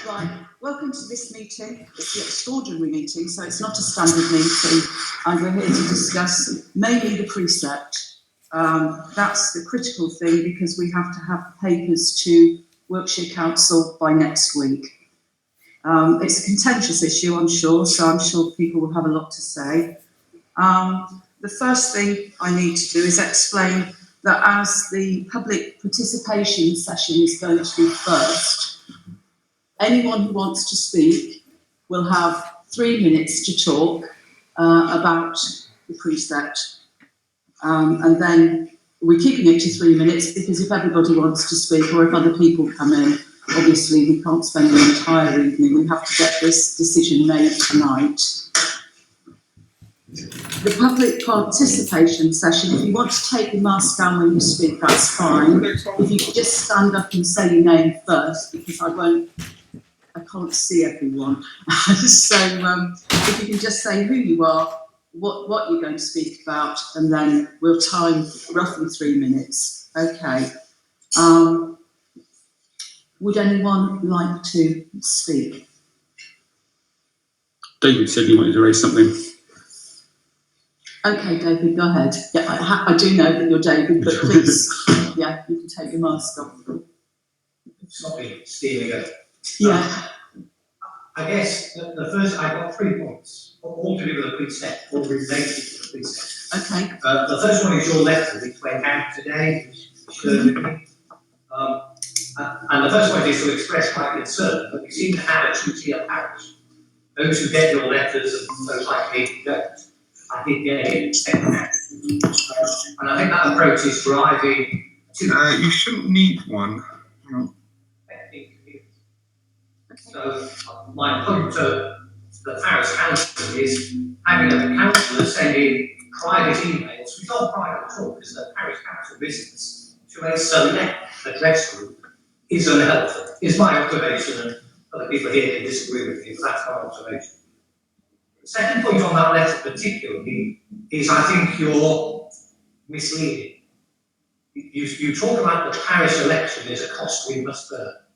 Right, welcome to this meeting. It's the extraordinary meeting, so it's not a standard meeting, and we're here to discuss mainly the precept. That's the critical thing because we have to have the papers to Wiltshire Council by next week. It's a contentious issue, I'm sure, so I'm sure people will have a lot to say. The first thing I need to do is explain that as the public participation session is going to be first, anyone who wants to speak will have 3 minutes to talk about the precept. And then we're keeping it to 3 minutes because if everybody wants to speak or if other people come in, obviously we can't spend the entire evening. We have to get this decision made tonight. The public participation session, if you want to take your mask down when you speak, that's fine. If you could just stand up and say your name first, because I can't see everyone. So if you can just say who you are, what you're going to speak about, and then we'll time roughly 3 minutes. Okay. Would anyone like to speak? David said he wanted to raise something. Okay, David, go ahead. Yeah, I do know that you're David, but please, yeah, you can take your mask off. Stop me stealing it. Yeah. I guess the first, I got 3 points, all to do with the precept, all related to the precept. Okay. The first one is your letter, which went out today, which shared with me. And the first one is to express my concern, but you seem to have a two-tier approach. Those who get your letters and those like me who don't. I did get it second-hand. And I think that approach is driving to... You shouldn't need one. So my point to the parish council is having a councillor sending private emails, which are private at all, because the parish council business, to a select address group is unhelpful, is my observation, and other people here can disagree with me, but that's my observation. The second point on that letter particularly is I think you're misleading. You talk about the parish election as a cost we must bear,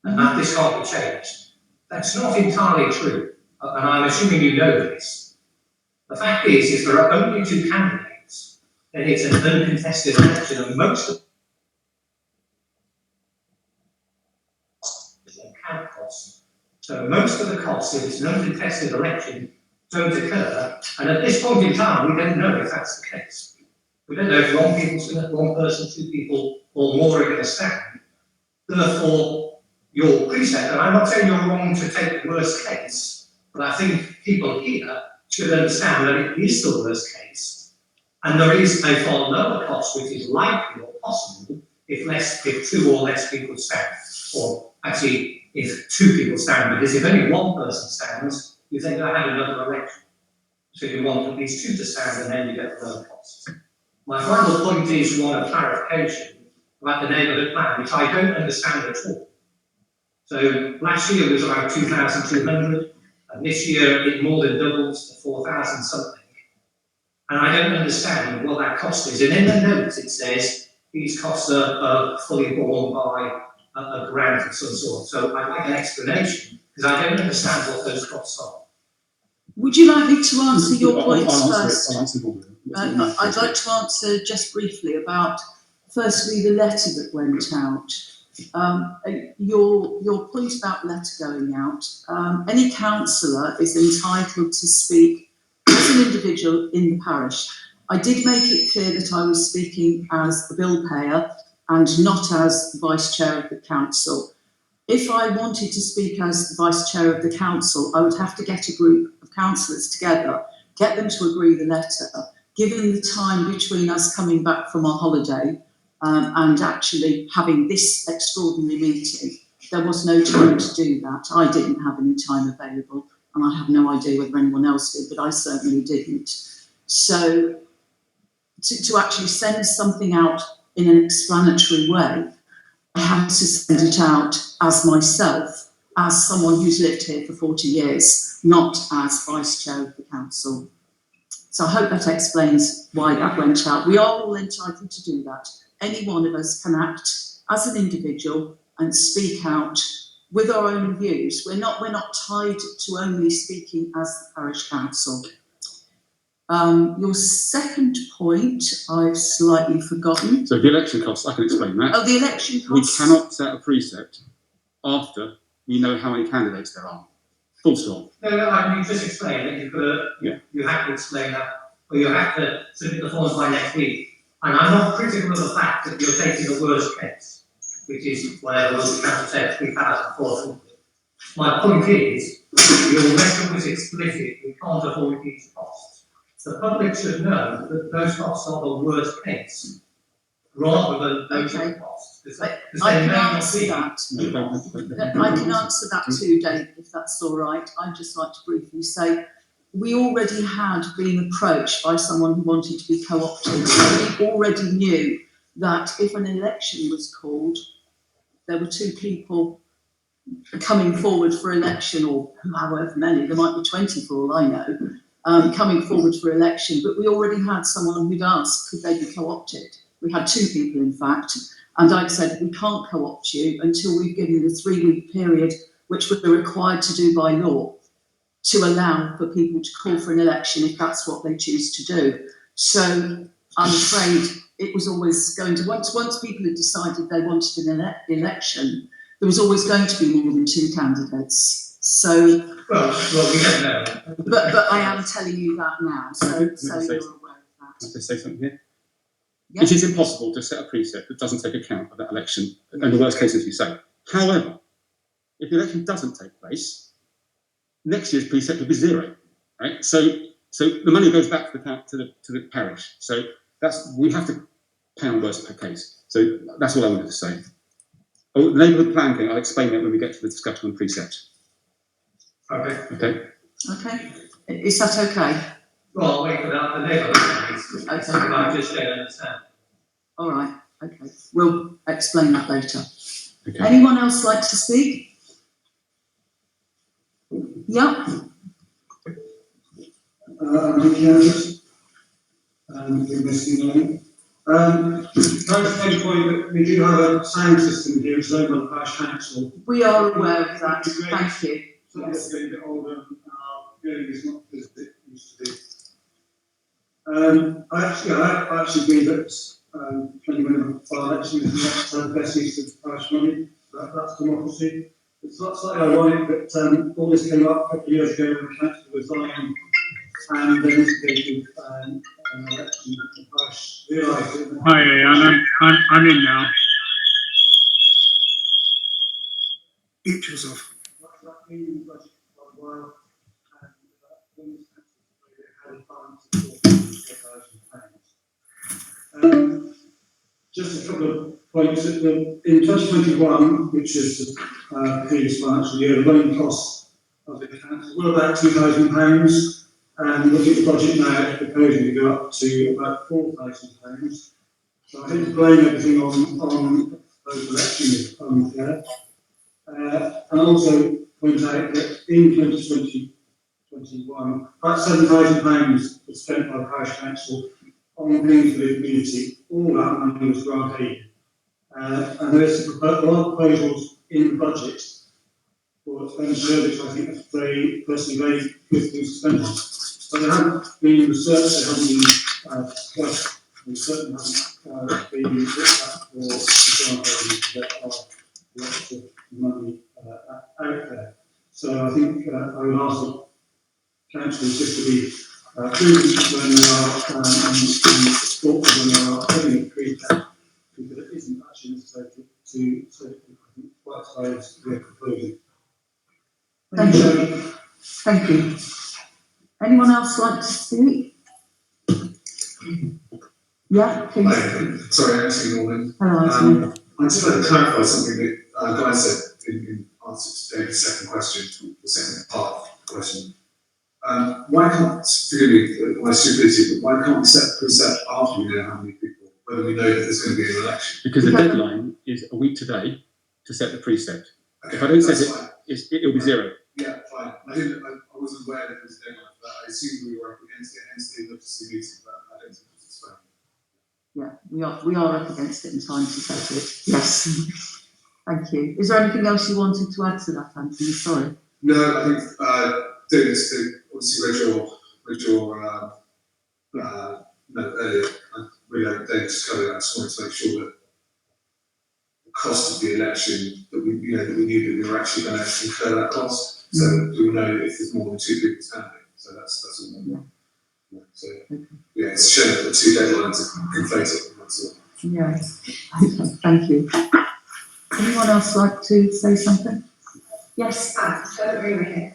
and that this can't be changed. That's not entirely true, and I'm assuming you know this. The fact is there are only 2 candidates, and it's an uncontested election, and most of the count costs. So most of the costs, if it's an uncontested election, don't occur, and at this point in time, we don't know if that's the case. We don't know if one person, 2 people, or more are going to stand. Therefore, your precept, and I'm not saying you're wrong to take the worst case, but I think people here should understand that it is the worst case, and there is a far lower cost which is likely or possible if 2 or less people stand, or actually if 2 people stand, because if only 1 person stands, you then have another election. So you want at least 2 to stand, and then you get the lower costs. My final point is one of clarification about the neighbourhood plan, which I don't understand at all. So last year was around 2,200, and this year it more than doubles to 4,000 something. And I don't understand what that cost is. And in the notes it says these costs are fully borne by a grant of some sort. So I'd like an explanation, because I don't understand what those costs are. Would you like me to answer your points first? I'll answer I'd like to answer just briefly about, firstly, the letter that went out. Your point about letter going out, any councillor is entitled to speak as an individual in the parish. I did make it clear that I was speaking as a bill payer and not as the vice chair of the council. If I wanted to speak as the vice chair of the council, I would have to get a group of councillors together, get them to agree the letter. Given the time between us coming back from our holiday and actually having this extraordinary meeting, there was no time to do that. I didn't have any time available, and I have no idea whether anyone else did, but I certainly didn't. So to actually send something out in an explanatory way, I had to send it out as myself, as someone who's lived here for 40 years, not as vice chair of the council. So I hope that explains why that went out. We are all entitled to do that. Any one of us can act as an individual and speak out with our own views. We're not tied to only speaking as the parish council. Your second point, I've slightly forgotten. So the election costs, I can explain that. Oh, the election costs. We cannot set a precept after we know how many candidates there are. Full stop. No, I mean, just explain that you've got to, you have to explain that, or you have to submit the forms by next week. And I'm not critical of the fact that you're taking the worst case, which is whatever the council said, 3,400. My point is, your record is explicit, we can't avoid these costs. The public should know that those costs are the worst case, rather than those Okay. costs. I can answer that. I can answer that too, Dave, if that's all right. I'd just like to briefly say, we already had been approached by someone who wanted to be co-opted. So we already knew that if an election was called, there were two people coming forward for election, or however many, there might be 20 for all I know, coming forward for election. But we already had someone who'd asked, could they be co-opted? We had two people, in fact. And I'd said, we can't co-opt you until we've given the 3-week period, which we're required to do by law, to allow for people to call for an election if that's what they choose to do. So I'm afraid it was always going to, once people had decided they wanted an election, there was always going to be more than two candidates. So, well, we don't know. But I am telling you that now, so you're aware of that. Can I say something here? Yeah. It is impossible to set a precept that doesn't take account of that election, and the worst case, as you say. However, if the election doesn't take place, next year's precept will be zero, right? So the money goes back to the parish. So we have to pay on worst case. So that's all I wanted to say. Oh, the neighbourhood plan thing, I'll explain that when we get to the discussion on precept. Okay. Okay. Okay. Is that okay? Well, I'll wait for that, the neighbourhood plan. Okay. Something I just don't understand. All right. Okay. We'll explain that later. Okay. Anyone else like to speak? Yeah. I'm Nick Harris, investing in. Can I just make a point that we do have a sound system here, it's owned by the parish council. We are aware of that. Thank you. So it's getting a bit older and hearing is not as it used to be. I actually agree that 20 minutes by election is not the best use of parish money. That's democracy. It's not slightly ironic that all this came up a couple of years ago when the council resigned and then instigated an election. The parish realised it. Hi, I'm in now. Each was off. That been in the budget for a while, and things had a balance of £4,000. Just a couple of points. In 2021, which is the previous financial year, the running costs of the council were about £2,000, and looking at the budget now, it's proposing to go up to about £4,000. So I think to blame everything on those elections is unfair. And also point out that in 2021, about £7,000 was spent by the parish council on things for the community. All that money was grant aid. And there's a lot of proposals in the budget for expenditure, which I think is personally very good to spend on. But they haven't been researched, they haven't been discussed, they certainly haven't been looked at for the grant aid that are lots of money out there. So I think I would ask the councillors just to be prudent when they are and thoughtful when they are putting a precept, because it isn't actually necessary to I think quite as high as we're proposing. Thank you. Thank you. Anyone else like to speak? Yeah, please. Sorry, Anthony Norman. Hello, Anthony. I just like to clarify something that Guy said in answer to David's second question, the second part of the question. Why can't, forgive me, my stupidity, but why can't we set the precept after we know how many people, whether we know that there's going to be an election? Because the deadline is a week today to set the precept. Okay, if I don't set fine. it'll be zero. Yeah, fine. I wasn't aware that there was a deadline for that. I assumed we were up against it, hence the emergency meeting, but I don't think it's fine. Yeah, we are up against it in time to set it. Yes. Thank you. Is there anything else you wanted to add to that, Anthony? Sorry. No, I think doing this thing, obviously read your note earlier. I really don't just cover that. I just wanted to make sure that the cost of the election, that we knew that we were actually going to incur that cost. So we know if there's more than 2 people standing. So that's all. Yeah. So yeah, it's a shame that the 2 deadlines are conflated. That's all. Yes. Okay, thank you. Anyone else like to say something? Yes. Don't agree with it.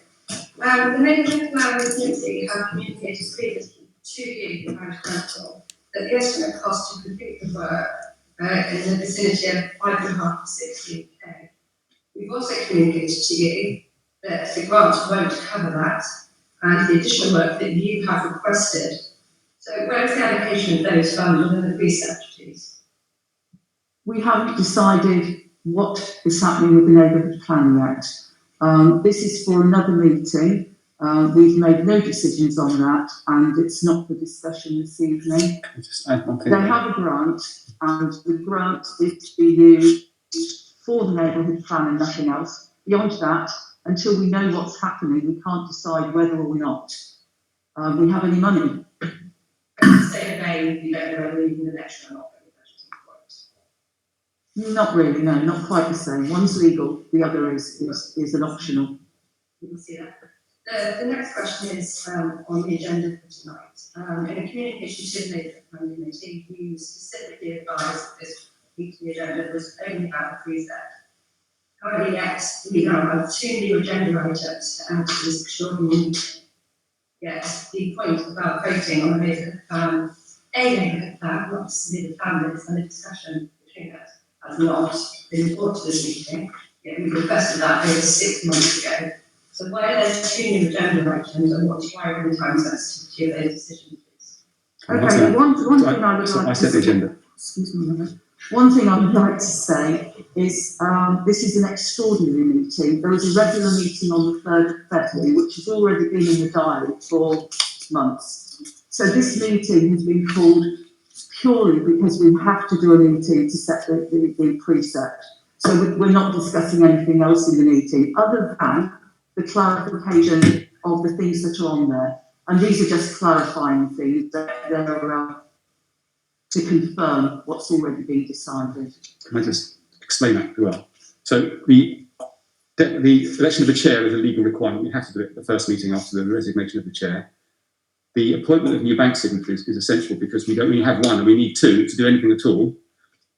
The neighbourhood plan committee have communicated previously to you, the parish council, that the estimate cost to complete the work in the vicinity of 5.5 to 16k. We've also communicated to you that the grant won't cover that, and the additional work that you have requested. So where is the allocation of those funds within the precept, please? We haven't decided what is happening with the neighbourhood plan yet. This is for another meeting. We've made no decisions on that, and it's not for discussion this evening. They have a grant, and the grant is to be used for the neighbourhood plan and nothing else. Beyond that, until we know what's happening, we can't decide whether or not we have any money. Say again, you don't know whether even the next one or not going to be budgeting for it. Not really, no, not quite the same. One's legal, the other is an optional. You can see that. The next question is on the agenda for tonight. In a communication to the neighbourhood plan committee, you specifically advised that this weekly agenda was only about the precept. However, yet we now have 2 new agenda items to add to this extraordinary meeting. Yet the point about voting on a neighbourhood plan, not necessarily the families and the discussion between us, has not been brought to this meeting. Yet we requested that over 6 months ago. So why are there 2 new agenda items, and what's driving the time sensitivity of those decisions, please? Okay, one thing I would like I to said the agenda. excuse me a minute. One thing I would like to say is this is an extraordinary meeting. There was a regular meeting on the 3rd of February, which has already been in the diary for months. So this meeting has been called purely because we have to do a meeting to set the precept. So we're not discussing anything else in the meeting other than the clarification of the things that are on there. And these are just clarifying things that they're to confirm what's already been decided. Can I just explain that as well? So the election of the chair is a legal requirement. We have to do it at the first meeting after the resignation of the chair. The appointment of new bank signatories is essential because we don't really have one and we need 2 to do anything at all.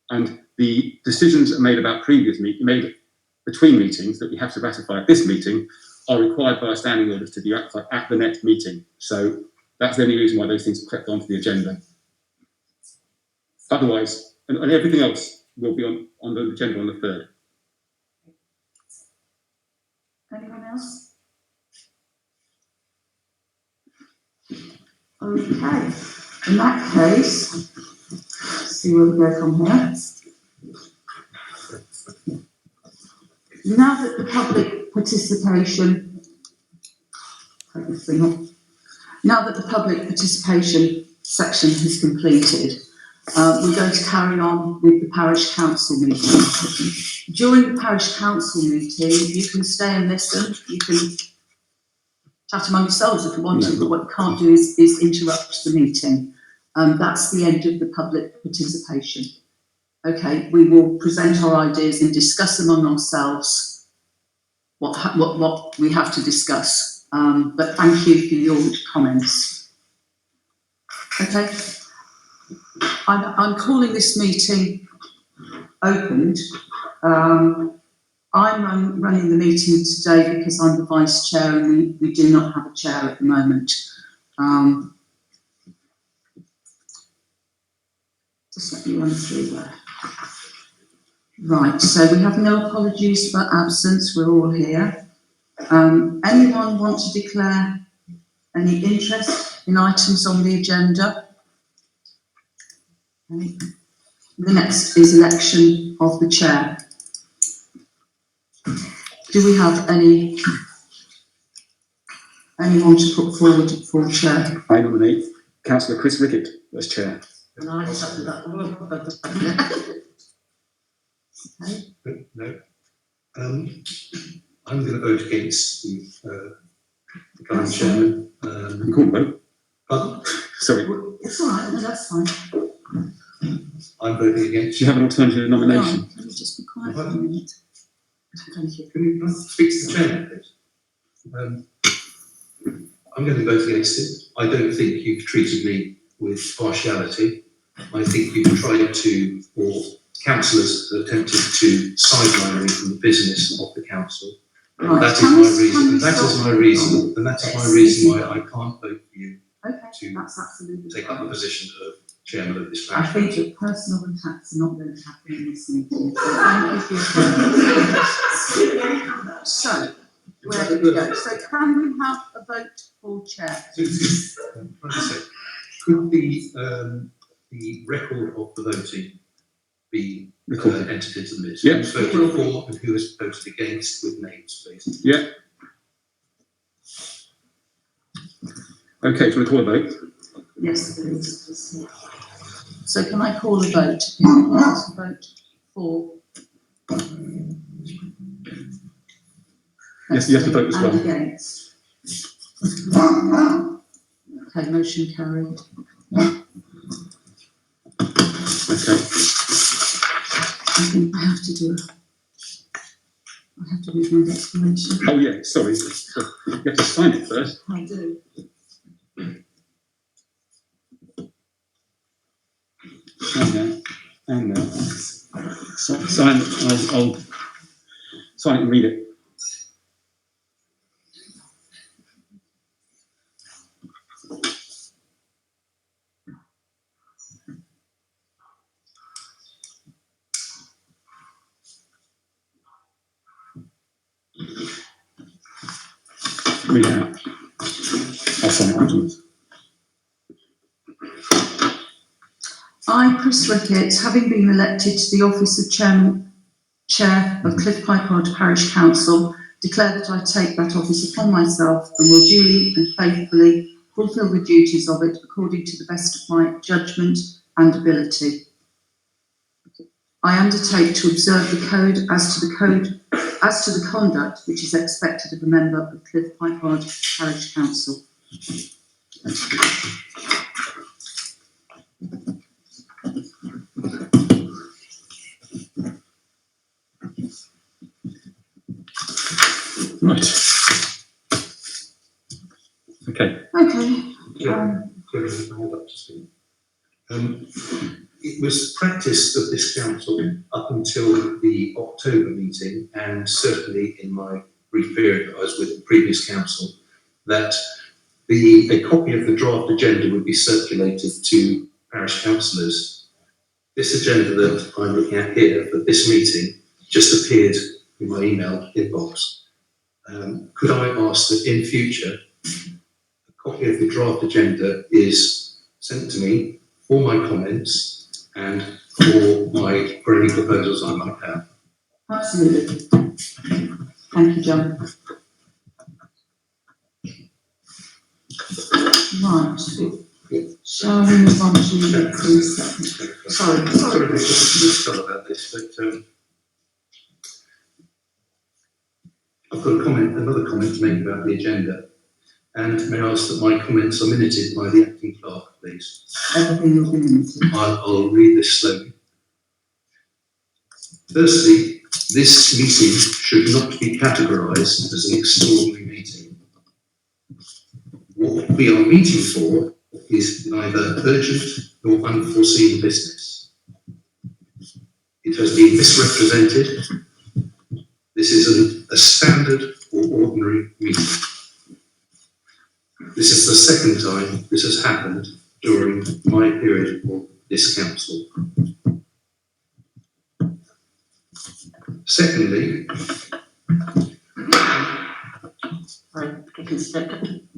And the decisions that are made about made between meetings that we have to ratify at this meeting are required by our standing orders to be ratified at the next meeting. So that's the only reason why those things are crept onto the agenda. Otherwise, and everything else will be on the agenda on the 3rd. Anyone else? Okay, in that case, let's see where we go from here. Now that the public participation, now that the public participation section has completed, we're going to carry on with the parish council meeting. During the parish council meeting, you can stay and listen. You can chat among yourselves if you want to, but what you can't do is interrupt the meeting. That's the end of the public participation. Okay, we will present our ideas and discuss among ourselves what we have to discuss. But thank you for your comments. Okay. I'm calling this meeting opened. I'm running the meeting today because I'm the vice chair and we do not have a chair at the moment. Just let me run through that. Right, so we have no apologies for absence, we're all here. Anyone want to declare any interest in items on the agenda? Okay. The next is election of the chair. Do we have anyone to put forward for chair? I nominate Councillor Chris Rickett as chair. And I second that. Okay. No. I'm going to vote against the current That's chairman. You can't vote. Pardon? Sorry. Well, it's all right, no, that's fine. I'm voting against. Do you have an alternative nomination? Right, can you just be quiet for a minute? Thank you. Can you speak to the chairman, please? I'm going to vote against it. I don't think you've treated me with partiality. I think you've tried to, or councillors have attempted to sideline me from the business of the council. Right, That is can my we- reason. can we And that is stop? my reason. And that is my Yes. reason why I can't vote for you Okay, to that's absolutely take up the fine. position of chairman of this I parish. think that personal attacks are not going to happen in this meeting. So thank you for your comment. So, where do we go? So can we have a vote for chair? Could the record of the voting be Recorded. entered into the minutes? Yeah. Who's voted for and who has voted against with names, please? Yeah. Okay, do you want to call a vote? Yes, please. So can I call a vote? Is anyone else a vote for? Yes, you have to vote as well. And against? Okay, motion carried. Okay. I think I have to do my explanation. Oh, yeah, sorry. You have to sign it first. I do. And there. And there. Sign it. I'll sign it and read it. Read it out. I'll sign it afterwards. I, Chris Rickett, having been elected to the office of Chair of Clyffe Pypard Parish Council, declare that I take that office upon myself and will duly and faithfully fulfil the duties of it according to the best of my judgment and ability. I undertake to observe the code as to the conduct which is expected of a member of Clyffe Pypard Parish Council. Right. Okay. Okay. Hold up to speak. It was practice of this council up until the October meeting, and certainly in my brief period that I was with the previous council, that a copy of the draft agenda would be circulated to parish councillors. This agenda that I'm looking at here for this meeting just appeared in my email inbox. Could I ask that in future a copy of the draft agenda is sent to me for my comments and for any proposals I might have? Absolutely. Thank you, John. Right. Shall we move on to the second? Sorry. Sorry about this, but I've got another comment to make about the agenda, and may I ask that my comments are minuted by the acting clerk, please? Everything will be minuted. I'll read this slowly. Firstly, this meeting should not be categorised as an extraordinary meeting. What we are meeting for is neither urgent nor unforeseen business. It has been misrepresented. This isn't a standard or ordinary meeting. This is the second time this has happened during my period of this council.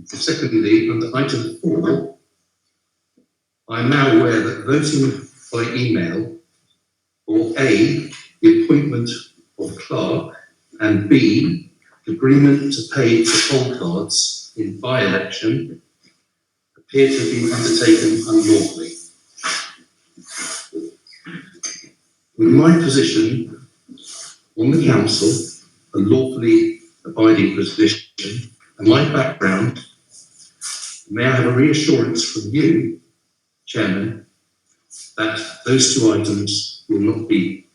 Secondly, under item 4, I am now aware that voting by email, or A, the appointment of clerk, and B, agreement to pay for poll cards in by-election, appear to have been undertaken unlawfully. With my position on the council, a lawfully abiding position, and my background, may I have a reassurance from you, Chairman, that those two items will not be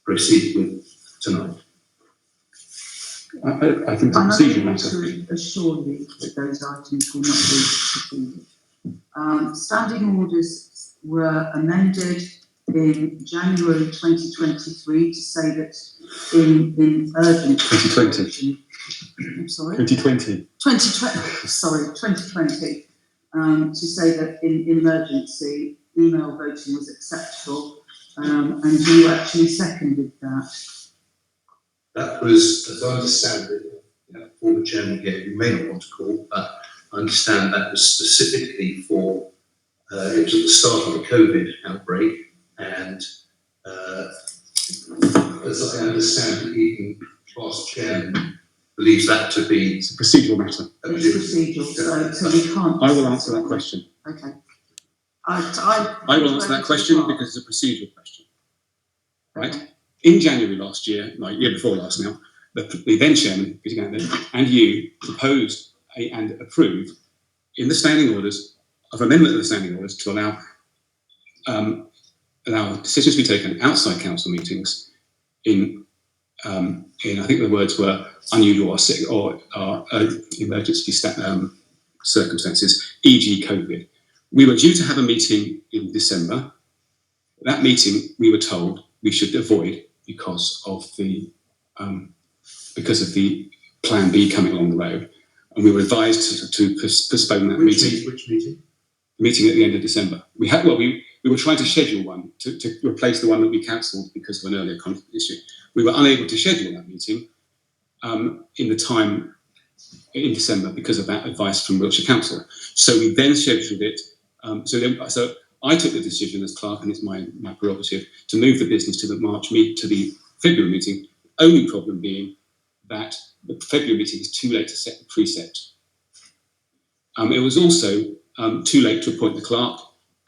proceeded with tonight? I think it's a I'm procedural unable matter. to assure you that those items will not be proceeded. Standing orders were amended in January 2023 to say that in urgent 2020. I'm sorry. 2020. 2020. Sorry, 2020. To say that in emergency email voting was acceptable, and you actually seconded that. That was, as I understand it, former Chairman here, you may not want to call, but I understand that was specifically for, it was at the start of the COVID outbreak, and as I understand it, even past Chairman believes that to be It's a procedural matter. It's procedural, so we can't. I will answer that question. Okay. I will answer that question because it's a procedural question. Right? Okay. In January last year, like year before last now, the then chairman, Peter Gantley, and you proposed and approved in the standing orders of amendment of the standing orders to allow decisions to be taken outside council meetings in I think the words were unusual or sick or emergency circumstances, e.g. COVID. We were due to have a meeting in December. That meeting we were told we should avoid because of the Plan B coming along the road, and we were advised to postpone that meeting. Which meeting? The meeting at the end of December. We were trying to schedule one to replace the one that we cancelled because of an earlier conflict issue. We were unable to schedule that meeting in the time in December because of that advice from Wiltshire Council. So we then scheduled it. So I took the decision as clerk, and it's my prerogative, to move the business to the February meeting. Only problem being that the February meeting is too late to set the precept. It was also too late to appoint the clerk,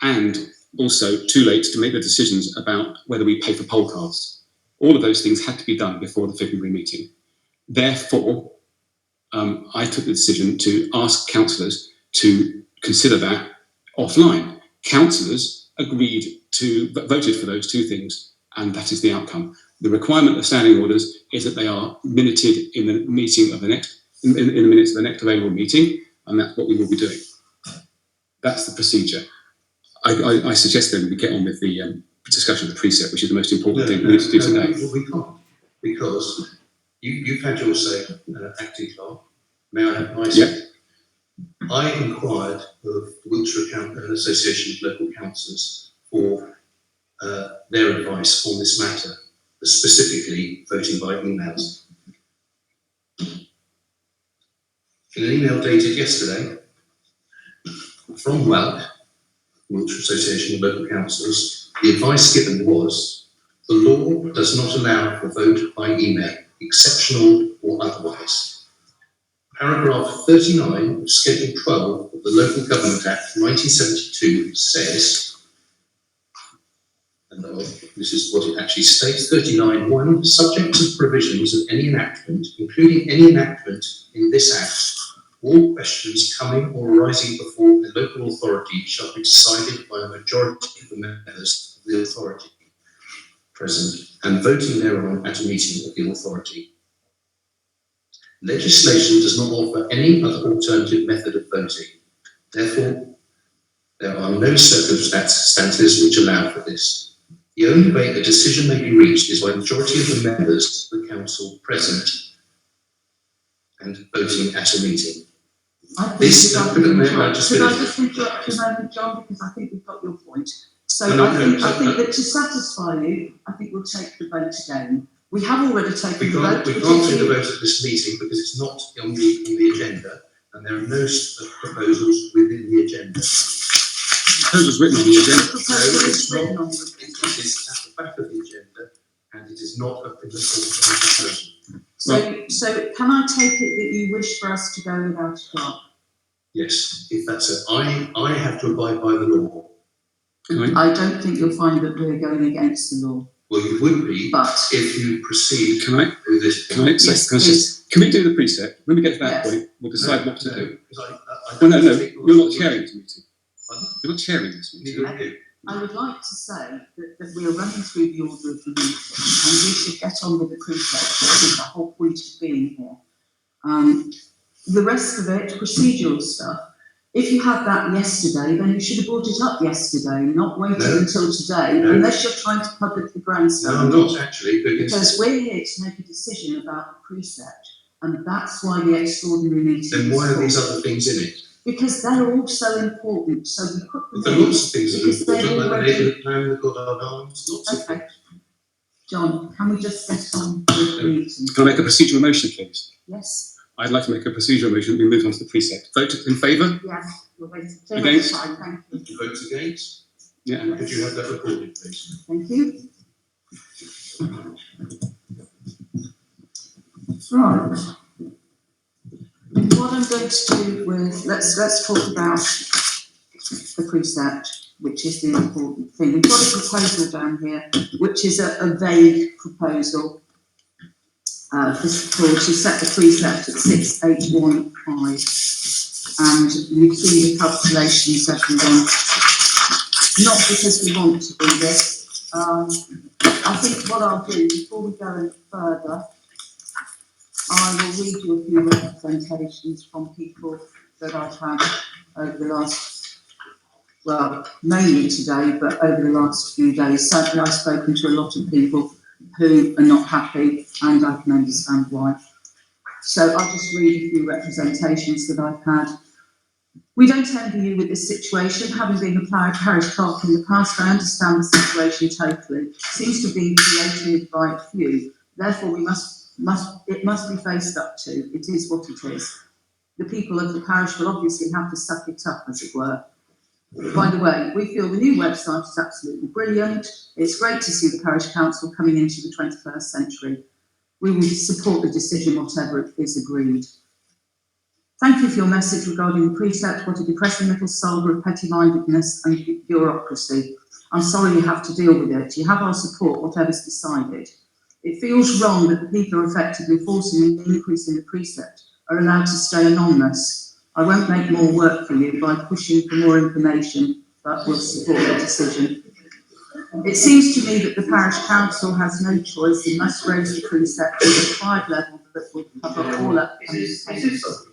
and also too late to make the decisions about whether we pay for poll cards. All of those things had to be done before the February meeting. Therefore, I took the decision to ask councillors to consider that offline. Councillors voted for those two things, and that is the outcome. The requirement of standing orders is that they are minuted in the meeting of the next, in the minutes of the next available meeting, and that's what we will be doing. That's the procedure. I suggest then we get on with the discussion of the precept, which is the most important thing we need to do today. Well, we can't, because you've had your say, acting clerk. May I have my say? Yep. I inquired of the Wiltshire Association of Local Councillors for their advice on this matter, specifically voting by emails. In an email dated yesterday from WALC, Wiltshire Association of Local Councillors, the advice given was the law does not allow for vote by email, exceptional or otherwise. Paragraph 39 of Schedule 12 of the Local Government Act 1972 says, and this is what it actually states, 39.1, subject to provisions of any enactment, including any enactment in this Act, all questions coming or arising before a local authority shall be decided by a majority of the members of the authority present and voting thereon at a meeting of the authority. Legislation does not offer any other alternative method of voting. Therefore, there are no circumstances which allow for this. The only way a decision may be reached is by the majority of the members of the council present and voting at a meeting. Could I just interrupt a moment, John, because I think we've got your point. So I think that to satisfy you, I think we'll take the vote again. We have already taken the vote. We can't take the vote at this meeting because it's not on the agenda, and there are no proposals within the agenda. Proposals written on the agenda. No, it's not. It is at the back of the agenda, and it is not up in the form of a proposal. So can I take it that you wish for us to go without a clerk? Yes, if that's it. I have to abide by the law. I don't think you'll find that we're going against the law. Well, you would be But if you proceed Can I? with this. Can I? Yes, Can I just? Can we do the precept? When we get to that Yes. point, we'll decide what to do. Because I No, no, no. don't think You're not chairing this meeting. Pardon? You're not chairing this meeting. Neither of you. I would like to say that we are running through the order of the meeting and we should get on with the precept, which is the whole point of being here. The rest of it, procedural stuff, if you had that yesterday, then you should have brought it up yesterday, not waited No. until today, No. unless you're trying to publicly grandstand. No, I'm not actually, because Because we're here to make a decision about the precept, and that's why the extraordinary meeting then is why are called. these other things in it? Because they're all so important, so we put them There are in. lots of things that Because are they're important, like the already- neighbourhood plan, the God our arms, lots of Okay. things. John, can we just get on with the meeting? Can I make a procedural motion, please? Yes? I'd like to make a procedural motion. We move on to the precept. Vote in favour? Yes, you're waiting. Against? Time, thank you. Did you vote against? Yeah. Could you have that recorded, please? Thank you. Right. What I'm going to do with, let's talk about the precept, which is the important thing. We've got a proposal down here, which is a vague proposal. To set the precept at 6815, and you've seen the calculations, everyone. Not because we want to do this. I think what I'll do before we go any further, I will read you a few representations from people that I've had over the last, well, mainly today, but over the last few days. Certainly I've spoken to a lot of people who are not happy, and I can understand why. So I'll just read a few representations that I've had. We don't envy you with this situation. Having been a parish clerk in the past, I understand the situation totally. It seems to have been created by a few. Therefore, it must be faced up to. It is what it is. The people of the parish will obviously have to suck it up, as it were. By the way, we feel the new website is absolutely brilliant. It's great to see the parish council coming into the 21st century. We will support the decision, whatever is agreed. Thank you for your message regarding the precept. What a depressing little soldier of petty-mindedness and bureaucracy. I'm sorry you have to deal with it. You have our support, whatever's decided. It feels wrong that the people are effectively forcing an increase in the precept are allowed to stay anonymous. I won't make more work for you by pushing for more information, but will support the decision. It seems to me that the parish council has no choice and must raise the precept to the required level that will cover all upcoming payments.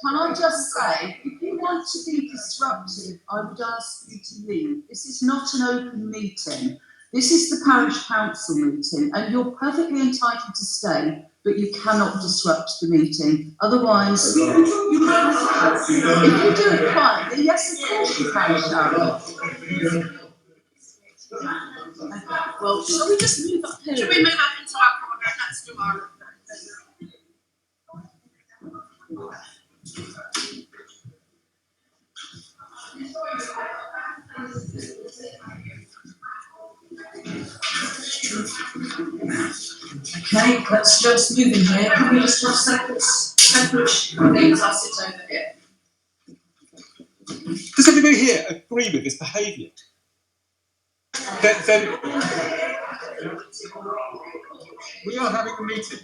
Can I just say, if you want to be disruptive, I would ask you to leave. This is not an open meeting. This is the parish council meeting, and you're perfectly entitled to stay, but you cannot disrupt the meeting. Otherwise, you can. If you do it quietly, yes, of course you can, Sharon. Well, shall we just move up here? Should we move up into our corner? Let's do our. Okay, let's just move in here. Can we just have separate things? I'll sit over here. Does everybody here agree with this behaviour? Then we are having a meeting,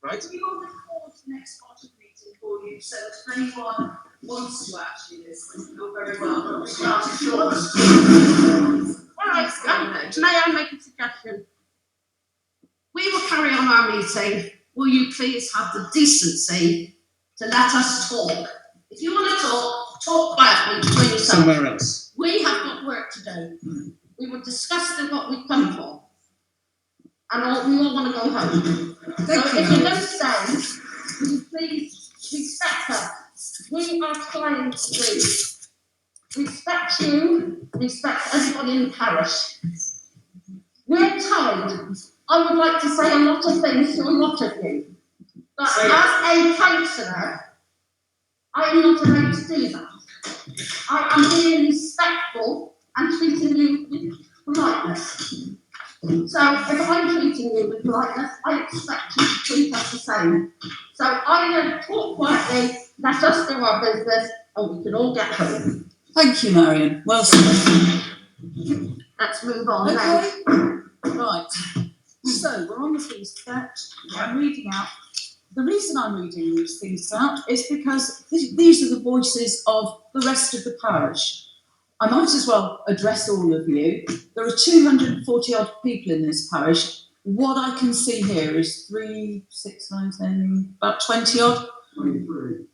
right? We will record the next part of the meeting for you, so that if anyone wants to actually listen, you're very welcome. All right, may I make a suggestion? We will carry on our meeting. Will you please have the decency to let us talk? If you want to talk, talk quietly between yourselves. Somewhere else. We have got work to do. We will discuss what we've come for. And we all want to go home. So if you're going to stay, will you please respect us? We are trying to do. Respect you, respect everybody in the parish. We're tired. I would like to say a lot of things to a lot of you. But as a councillor, I am not allowed to do that. I am being respectful and treating you with politeness. So if I'm treating you with politeness, I expect you to treat us the same. So I'm going to talk quietly, let us do our business, and we can all get home. Thank you, Marion. Well said. Let's move on now. Okay, right. So we're on the precept. I'm reading out. The reason I'm reading these things out is because these are the voices of the rest of the parish. I might as well address all of you. There are 240 odd people in this parish. What I can see here is 3, 6, 9, 10, about 20 odd. 23.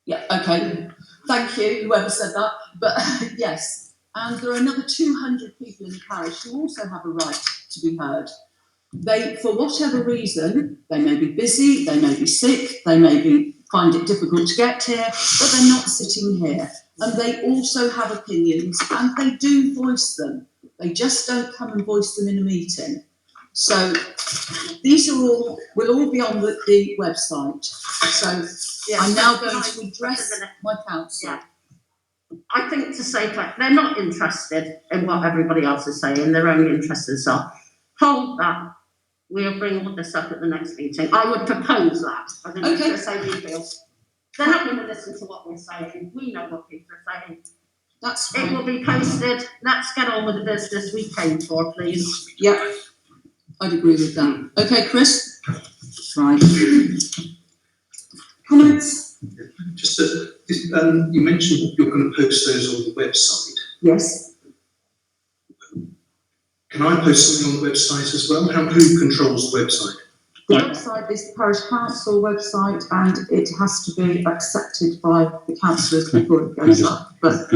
Yeah, okay. Thank you, whoever said that. But yes, and there are another 200 people in the parish who also have a right to be heard. They, for whatever reason, they may be busy, they may be sick, they may find it difficult to get here, but they're not sitting here. And they also have opinions, and they do voice them. They just don't come and voice them in a meeting. So these are all, will all be on the website. So I'm now going to address my council. Yeah. I think to say that they're not interested in what everybody else is saying, their own interests are. Hold that. We'll bring all this up at the next meeting. I would propose that. I think Okay. it's say we feel. They're not going to listen to what we're saying. We know what people are saying. That's It fine. will be posted. Let's get on with the business we came for, please. Yeah, I'd agree with that. Okay, Chris? Right. Comments? Just that, you mentioned that you're going to post those on the website. Yes. Can I post something on the website as well? Who controls the website? The Right. website is the parish council website, and it has to be accepted by the councillors before it goes up. But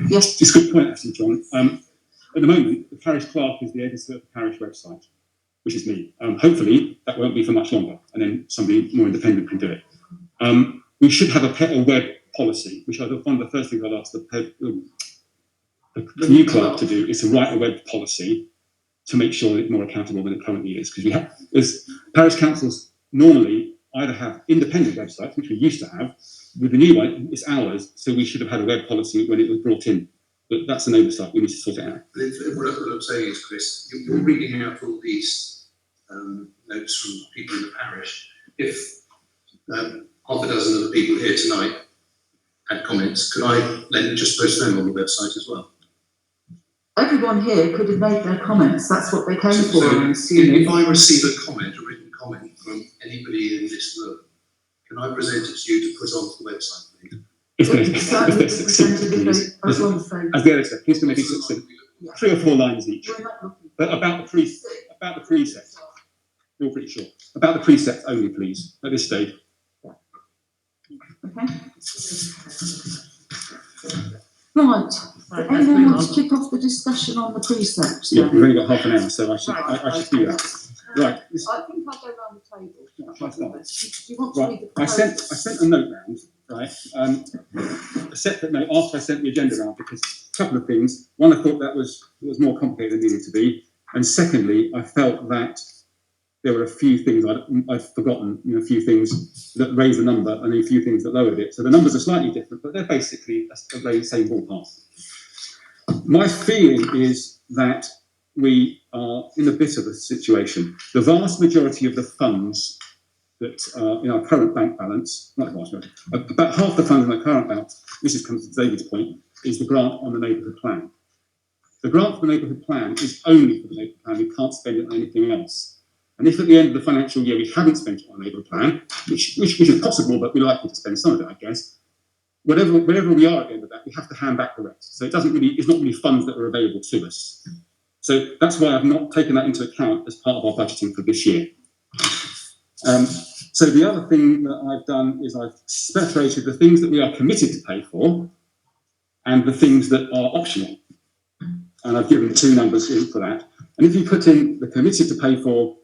yes, It's a good point, actually, John. At the moment, the parish clerk is the editor of the parish website, which is me. Hopefully, that won't be for much longer, and then somebody more independent can do it. We should have a web policy, which one of the first things I'll ask the new clerk to do is to write a web policy to make sure that it's more accountable than it currently is. Because we have, as parish councils normally either have independent websites, which we used to have. With the new one, it's ours, so we should have had a web policy when it was brought in. But that's an oversight, we need to sort it out. What I'm saying is, Chris, you're reading out all these notes from people in the parish. If half a dozen of the people here tonight had comments, could I then just post them on the website as well? everyone here could have made their comments. That's what they came for, So I'm assuming. if I receive a comment, a written comment from anybody in this room, can I present it to you to put onto the website, please? If Well, they're you certainly succinct, presented it please. as long as they. As the editor, please can make it succinct. 3 or 4 lines each. We're not looking. But about the precept, you're pretty sure. About the precept only, please, at this stage. Okay. Right. Right, let's Anyone move want on. to kick off the discussion on the precepts? Yeah, then? we've only got half an hour, so I should do that. Right. I think I'll go round the table. Shall I start? Do you want to read Right. the I sent a note round, right? A separate note after I sent the agenda round, because a couple of things. One, I thought that was more complicated than it needed to be, and secondly, I felt that there were a few things I'd forgotten, a few things that raised the number and a few things that lowered it. So the numbers are slightly different, but they're basically the same ballpark. My feeling is that we are in a bit of a situation. The vast majority of the funds that are in our current bank balance, not the vast majority, about half the funds in our current balance, this comes to David's point, is the grant on the neighbourhood plan. The grant for the neighbourhood plan is only for the neighbourhood plan. We can't spend it on anything else. And if at the end of the financial year we haven't spent it on a neighbourhood plan, which is possible, but we're likely to spend some of it, I guess, wherever we are at the end of that, we have to hand back the rest. So it's not really funds that are available to us. So that's why I've not taken that into account as part of our budgeting for this year. So the other thing that I've done is I've separated the things that we are committed to pay for and the things that are optional. And I've given 2 numbers in for that. And if you put in the committed to pay for,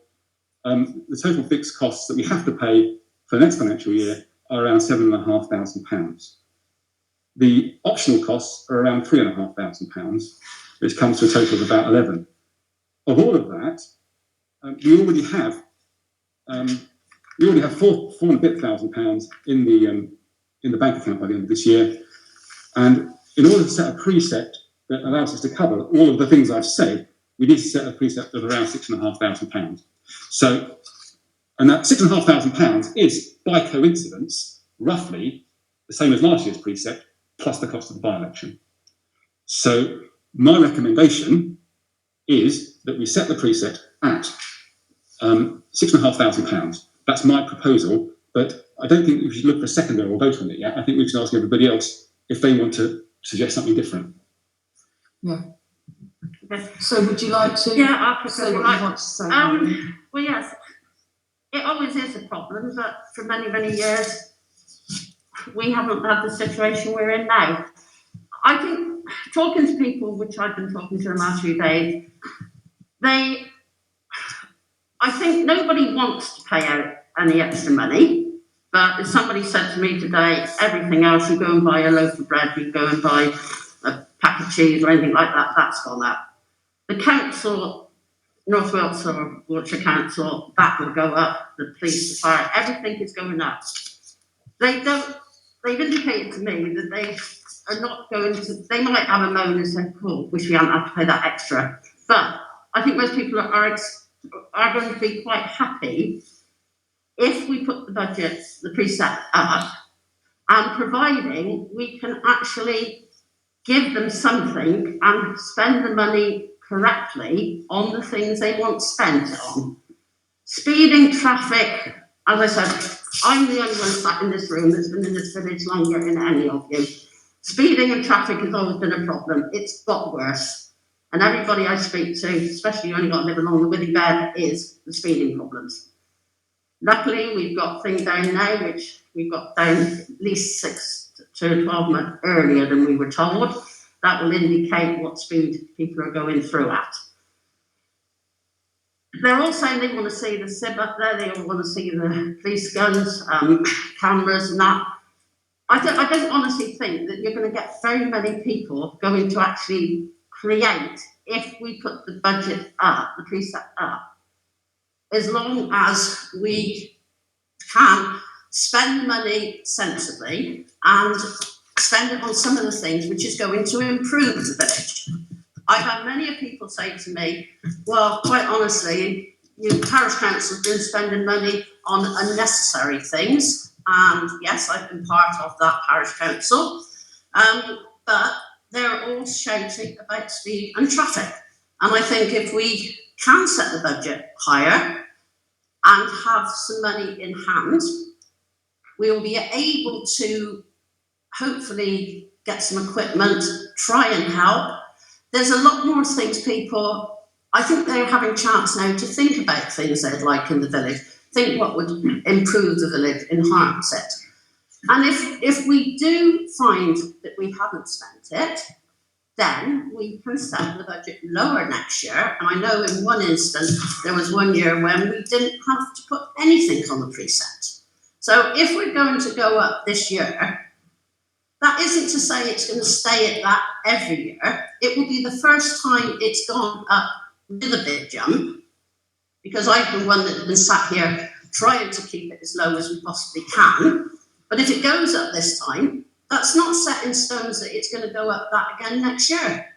the total fixed costs that we have to pay for the next financial year are around £7,500. The optional costs are around £3,500, which comes to a total of about 11. Of all of that, we already have £4,500 in the bank account by the end of this year. And in order to set a precept that allows us to cover all of the things I've said, we need to set a precept of around £6,500. So, and that £6,500 is, by coincidence, roughly the same as last year's precept, plus the cost of the by-election. So my recommendation is that we set the preset at £6,500. That's my proposal, but I don't think we should look for a seconder or vote on it yet. I think we should ask everybody else if they want to suggest something different. Yeah. So would you like to Yeah, I say what prefer you want to say? well, yes, it always is a problem, but for many, many years, we haven't had the situation we're in now. I think talking to people, which I've been talking to the last few days, I think nobody wants to pay out any extra money, but as somebody said to me today, everything else, you go and buy a loaf of bread, you go and buy a pack of cheese or anything like that, that's gone up. The council, North Wales or Wiltshire Council, that will go up, the police, the fire, everything is going up. They've indicated to me that they are not going to, they might have a moan and say, cool, wish we hadn't had to pay that extra. But I think most people are going to be quite happy if we put the budget, the preset up, and providing we can actually give them something and spend the money correctly on the things they want spent on. Speeding, traffic, as I said, I'm the only one sat in this room that's been in this village longer than any of you. Speeding and traffic has always been a problem. It's got worse. And everybody I speak to, especially when you've got to live along the Withy Bed, is the speeding problems. Luckily, we've got things down now, which we've got down at least 6 to 12 months earlier than we were told. That will indicate what speed people are going through at. They're all saying they want to see the SIB up there, they all want to see the police guns, cameras and that. I don't honestly think that you're going to get very many people going to actually create, if we put the budget up, the preset up, as long as we can spend money sensibly and spend it on some of the things which is going to improve the village. I've had many people say to me, well, quite honestly, you parish council have been spending money on unnecessary things, and yes, I've been part of that parish council, but they're all shouting about speed and traffic. And I think if we can set the budget higher and have some money in hand, we will be able to hopefully get some equipment, try and help. There's a lot more things people, I think they're having a chance now to think about things they'd like in the village, think what would improve the village, enhance it. And if we do find that we haven't spent it, then we can set the budget lower next year. And I know in one instance, there was one year when we didn't have to put anything on the preset. So if we're going to go up this year, that isn't to say it's going to stay at that every year. It will be the first time it's gone up with a big jump, because I've been one that's been sat here trying to keep it as low as we possibly can. But if it goes up this time, that's not set in stone that it's going to go up that again next year.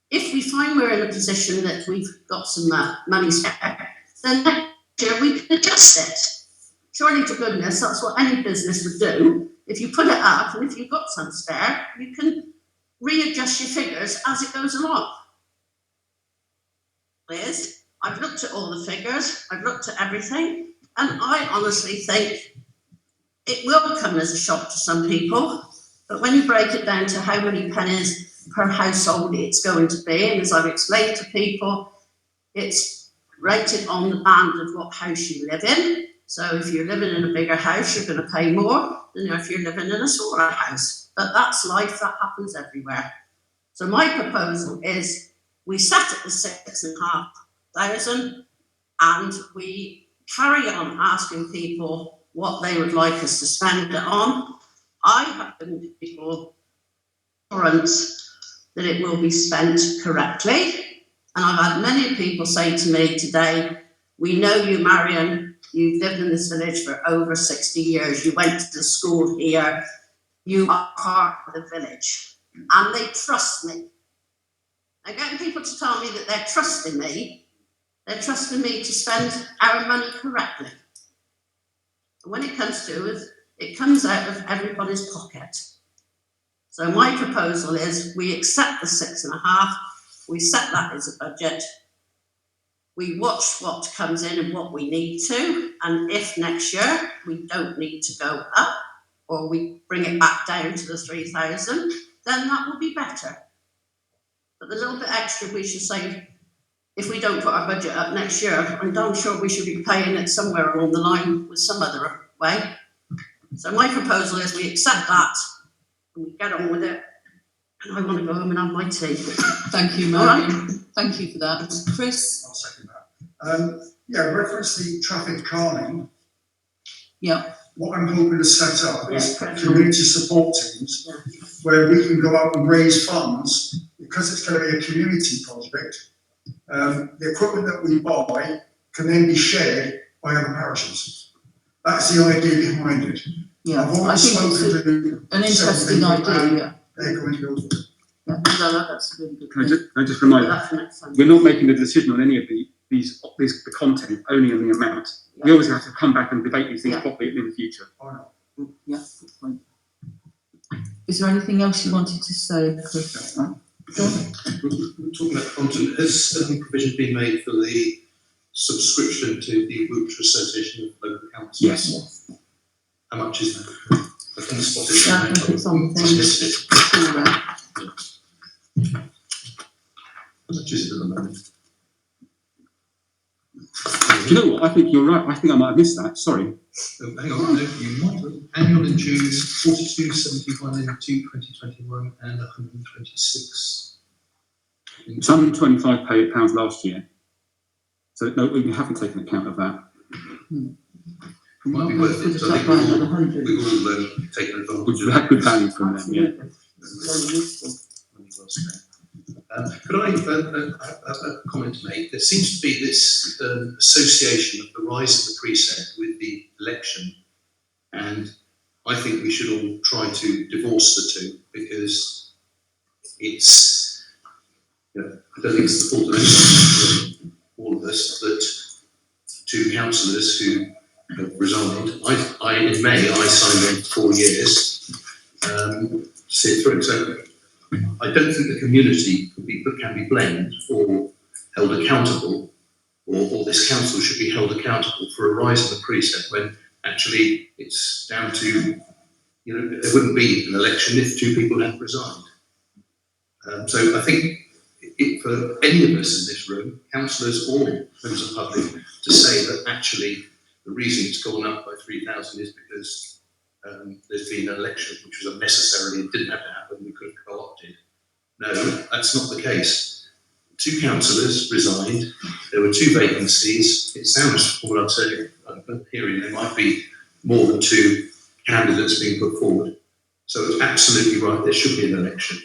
If we find we're in a position that we've got some money spare, then next year we can adjust it. Surely to goodness, that's what any business would do. If you put it up and if you've got some spare, you can readjust your figures as it goes along. Liz, I've looked at all the figures, I've looked at everything, and I honestly think it will come as a shock to some people, but when you break it down to how many pennies per household it's going to be, and as I've explained to people, it's rated on the band of what house you live in. So if you're living in a bigger house, you're going to pay more than if you're living in a smaller house. But that's life, that happens everywhere. So my proposal is we set it at 6,500 and we carry on asking people what they would like us to spend it on. I have given people assurance that it will be spent correctly. And I've had many people say to me today, we know you, Marion, you've lived in this village for over 60 years. You went to school here. You are part of the village. And they trust me. I'm getting people to tell me that they're trusting me. They're trusting me to spend our money correctly. And when it comes to it, it comes out of everybody's pocket. So my proposal is we accept the 6.5, we set that as a budget, we watch what comes in and what we need to, and if next year we don't need to go up, or we bring it back down to the 3,000, then that will be better. But the little bit extra we should say, if we don't put our budget up next year, I'm damn sure we should be paying it somewhere along the line with some other way. So my proposal is we accept that, and we get on with it, and I want to go home and have my tea. Thank you, Marion. Thank you for that. Chris? I'll second that. Yeah, reference the traffic calming. Yeah. What I'm hoping to set up is Yeah. community support teams where we can go out and raise funds because it's going to be a community project. The equipment that we buy can then be shared by other parishes. That's the idea behind it. Yeah, I've I always think it's spoken to an interesting idea, yeah. they're going to go for it. Yeah, no, that's a really good Can I thing. just, remind you, That's next time. we're not making a decision on any of the content, only on the amount. We always have to come back and debate these things Yeah. properly in the future. Yeah, good point. Is there anything else you wanted to say, Chris? John? We're talking about content. Has any provision been made for the subscription to the Wiltshire Association of Local Councils? Yes. How much is that? I think spotted it. Yeah, I think it's on the I missed it. thing. How much is it at the moment? Do you know what? I think you're right. I think I might have missed that. Sorry. Oh, hang on, no, you might. Annual and dues 42.71 in 2021 and 126. It's £125 last year. So no, we haven't taken account of that. Might be worth it. So I think we've all taken advantage Which of had good value from them, yeah. Very useful. Could I have a comment to make? There seems to be this association of the rise of the precept with the election, and I think we should all try to divorce the two because it's, I don't think it's the fault of anyone, all of us, that two councillors who have resigned. In May, I signed on for 4 years to sit through. So I don't think the community can be blamed or held accountable, or this council should be held accountable for a rise in the precept when actually it's down to, there wouldn't be an election if two people hadn't resigned. So I think for any of us in this room, councillors or members of the public, to say that actually the reason it's gone up by 3,000 is because there's been an election which was unnecessary and didn't have to happen, we could have co-opted. No, that's not the case. 2 councillors resigned, there were 2 vacancies. It sounds, from what I'm hearing, there might be more than 2 candidates being put forward. So it's absolutely right, there should be an election.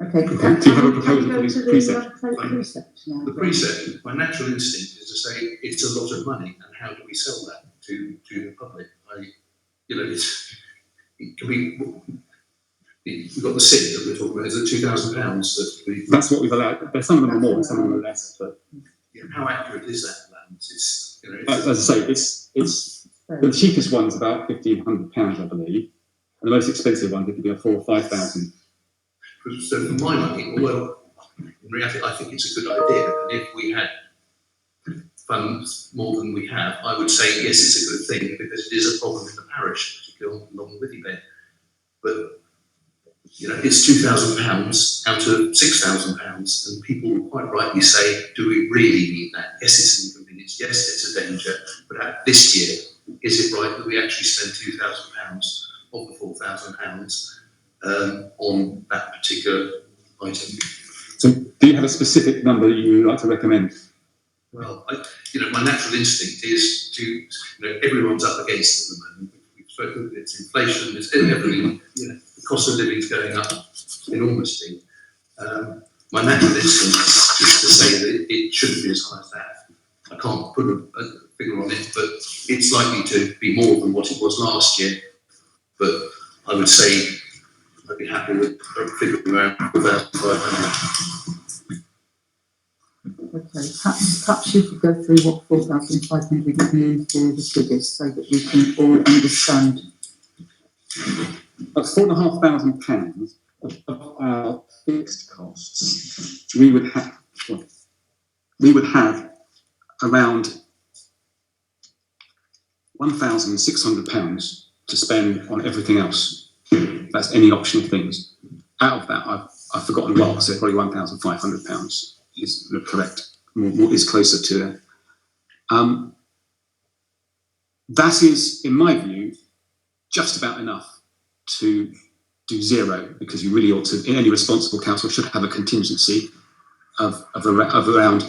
Okay. Do you have a proposal for this precept? The precept, my natural instinct is to say it's a lot of money, and how do we sell that to the public? It can be. We've got the SIP that we're talking about. Is it £2,000 that we? That's what we've allowed. Some of them are more, and some of them are less. But How accurate is that allowance? It's as I say, it's the cheapest one's about £1,500, I believe, and the most expensive one could be a 4,000 or 5,000. So for my money, although in reality I think it's a good idea, and if we had funds more than we have, I would say yes, it's a good thing because it is a problem in the parish, particularly along Withyben. But it's £2,000 out of £6,000, and people will quite rightly say, do we really need that? Yes, it's an inconvenience. Yes, it's a danger. But this year, is it right that we actually spend £2,000 of the £4,000 on that particular item? So, do you have a specific number that you would like to recommend? Well, my natural instinct is to, everyone's up against it at the moment. We've spoken, it's inflation, it's everything, the cost of living is going up enormously. My natural instinct is to say that it shouldn't be as high as that. I can't put a figure on it, but it's likely to be more than what it was last year. But I would say I'd be happy with a figure around 4,500. Okay, perhaps you could go through what 4,500 means for the figures so that we can all understand of £4,500 of our fixed costs, we would have around £1,600 to spend on everything else. That's any optional things. Out of that, I've forgotten what, so probably £1,500 is correct, is closer to it. That is, in my view, just about enough to do zero, because you really ought to, in any responsible council, should have a contingency of around,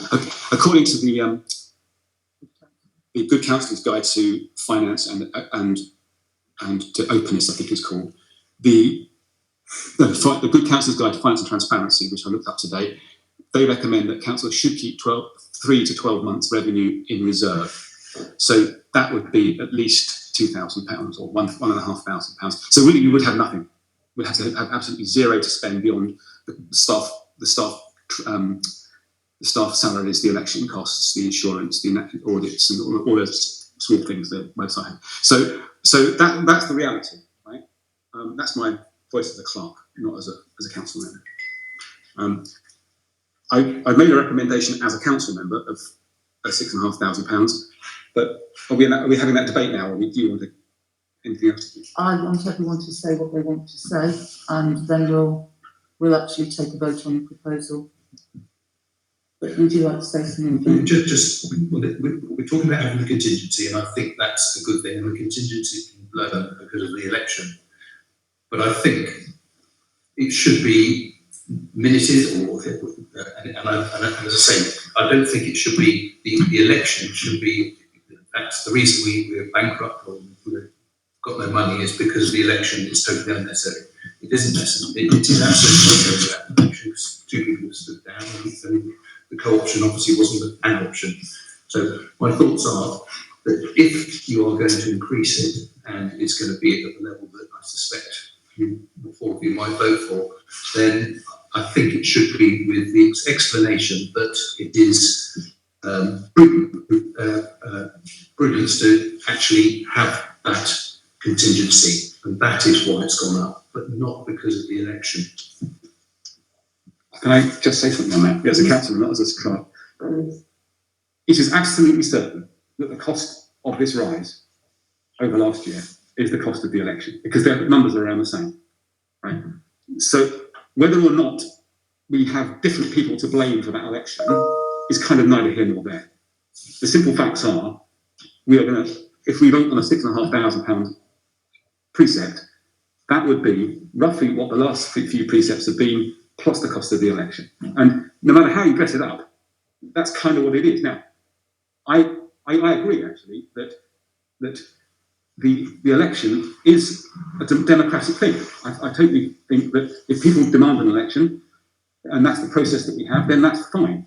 according to the Good Councillor's Guide to Finance and to Openness, I think it's called, the Good Councillor's Guide to Finance and Transparency, which I looked up today. They recommend that councils should keep 3 to 12 months revenue in reserve. So that would be at least £2,000 or £1,500. So really, we would have nothing. We'd have to have absolutely zero to spend beyond the staff salaries, the election costs, the insurance, the audits, and all those small things the website has. So that's the reality, right? That's my voice as a clerk, not as a council member. I made a recommendation as a council member of £6,500, but are we having that debate now, or do you want to, anything else to do? I want everyone to say what they want to say, and then we'll actually take a vote on the proposal. But would you like to say something? We're talking about having a contingency, and I think that's a good thing, and the contingency can blow because of the election. But I think it should be minuted, and as I say, I don't think it should be, the election should be, that's the reason we're bankrupt or we've got no money is because of the election. It's totally unnecessary. It isn't necessary. It is absolutely necessary that election, because 2 people stood down, and the co-option obviously wasn't an option. So my thoughts are that if you are going to increase it, and it's going to be at the level that I suspect the four of you might vote for, then I think it should be with the explanation that it is prudent to actually have that contingency, and that is why it's gone up, but not because of the election. Can I just say something on that? As a councillor, not as a clerk. It is absolutely certain that the cost of this rise over last year is the cost of the election, because their numbers are around the same, right? So whether or not we have different people to blame for that election is kind of neither here nor there. The simple facts are, we are going to, if we vote on a £6,500 precept, that would be roughly what the last few precepts have been, plus the cost of the election. And no matter how you dress it up, that's kind of what it is. Now, I agree actually that the election is a democratic thing. I totally think that if people demand an election, and that's the process that we have, then that's fine.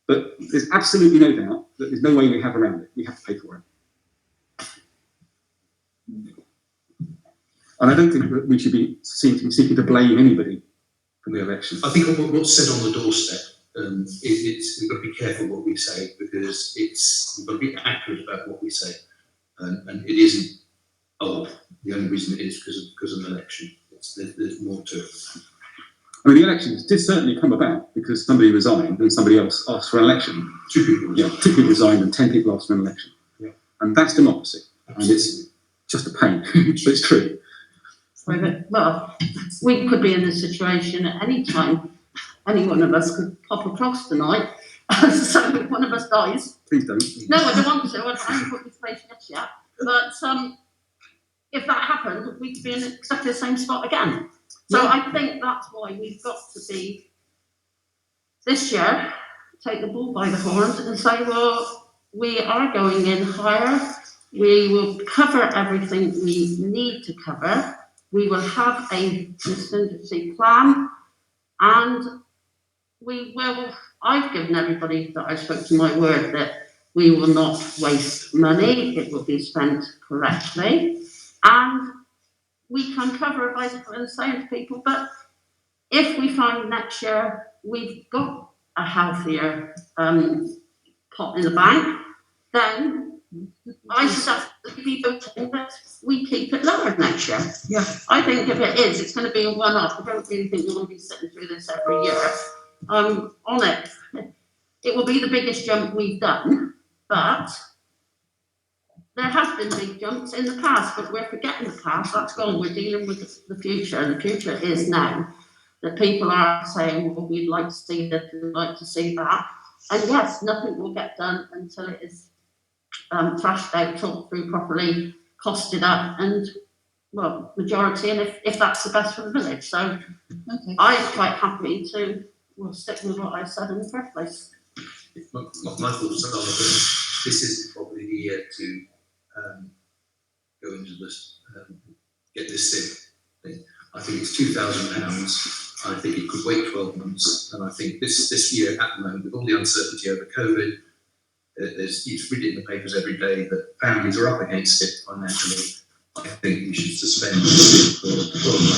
But there's absolutely no doubt that there's no way we have around it. We have to pay for it. And I don't think that we should be seeking to blame anybody for the election. I think what's said on the doorstep, we've got to be careful what we say, because we've got to be accurate about what we say. And it isn't, the only reason it is because of an election. There's more to it. I mean, the elections did certainly come about because somebody resigned and somebody else asked for an election. 2 people resigned. Yeah, 2 people resigned and 10 people asked for an election. Yeah. And that's democracy. And it's just a pain, but it's true. Well, we could be in this situation at any time. Any one of us could pop across tonight. So if one of us dies. Please don't. No, I don't want to. I haven't put this place yet. But if that happened, we could be in exactly the same spot again. So I think that's why we've got to be, this year, take the bull by the horns and say, well, we are going in higher. We will cover everything we need to cover. We will have a contingency plan, and we will, I've given everybody that I spoke to my word that we will not waste money, it will be spent correctly, and we can cover it by saying to people, but if we find next year we've got a healthier pot in the bank, then I suggest that we voting that we keep it lower next year. Yeah. I think if it is, it's going to be a one-off. I don't really think we're going to be sitting through this every year. On it, it will be the biggest jump we've done, but there have been big jumps in the past, but we're forgetting the past. That's gone. We're dealing with the future, and the future is now that people are saying, well, we'd like to see this, we'd like to see that. And yes, nothing will get done until it is thrashed out, talked through properly, costed up, and well, majority, and if that's the best for the village. So Okay. I'm quite happy to stick with what I said in the first place. My thoughts are that this is probably the year to go into this, get this thing. I think it's £2,000. I think it could wait 12 months, and I think this year at the moment, with all the uncertainty over COVID, you read it in the papers every day that families are up against it financially. I think we should suspend this for 12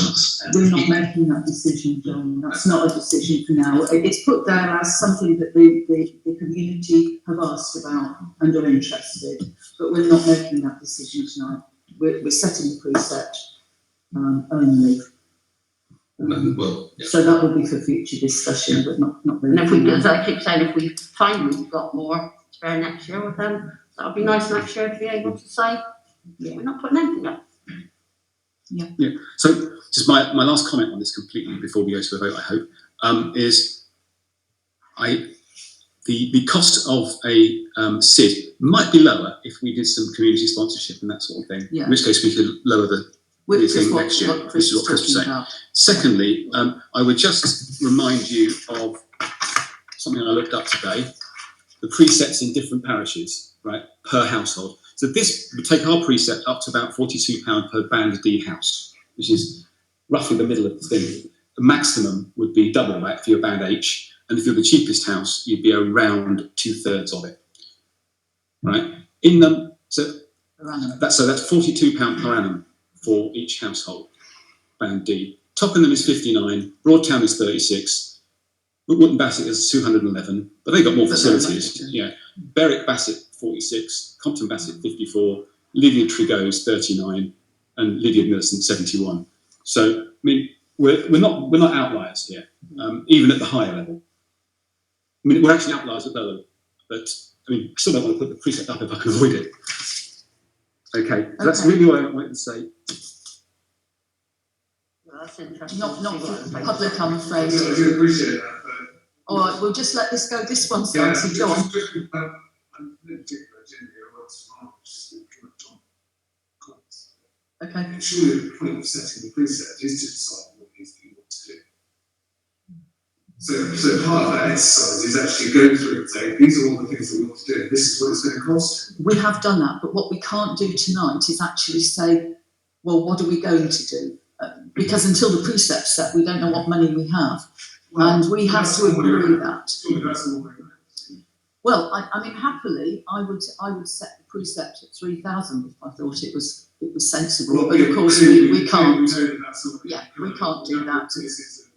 months. We're not making that decision, John. That's not a decision for now. It's put there as something that the community have asked about and are interested, but we're not making that decision tonight. We're setting the precept only. Well, yeah. So that will be for future discussion, but not really. And if we, as I keep saying, if we find we've got more spare next year with them, that would be nice next year to be able to say, yeah, we're not putting anything up. Yeah. So just my last comment on this completely before we go to the vote, I hope, is the cost of a SID might be lower if we did some community sponsorship and that sort of thing. Yeah. In which case we could lower the thing next year. This is what Chris was saying. About. Secondly, I would just remind you of something I looked up today: the presets in different parishes, right, per household. So this would take our preset up to about £42 per Band D house, which is roughly the middle of the thing. The maximum would be double that if you're Band H, and if you're the cheapest house, you'd be around 2/3 of it, right? That's £42 per annum for each household, Band D. Tockenham is 59, Broadtown is 36, Wootton Bassett is 211, but they got more facilities. Yeah, Berwick Bassett 46, Compton Bassett 54, Lydiard Trigot 39, and Lydiard Millicent 71. So I mean, we're not outliers here, even at the higher level. I mean, we're actually outliers at lower, but I mean, I still don't want to put the precept up if I can avoid it. Okay, so that's really what I wanted to say. Well, that's interesting. Not for public, I'm afraid. I do appreciate that, but All right, we'll just let this go. This one's yeah, answered, John. I'm in particular agenda here, what's wrong, just Okay. and surely the point of setting the precept is to decide what it is that you want to do. So part of that exercise is actually going through and saying, these are all the things that we want to do, this is what it's going to cost. We have done that, but what we can't do tonight is actually say, well, what are we going to do? Because until the precept's set, we don't know what money we have. And we have to agree that. Surely that's all we're doing. Well, I mean, happily, I would set the precept at 3,000 if I thought it was sensible. Well, but of yeah, course, clearly- we can't. clearly we know that that's not Yeah, gonna we can't do that. This is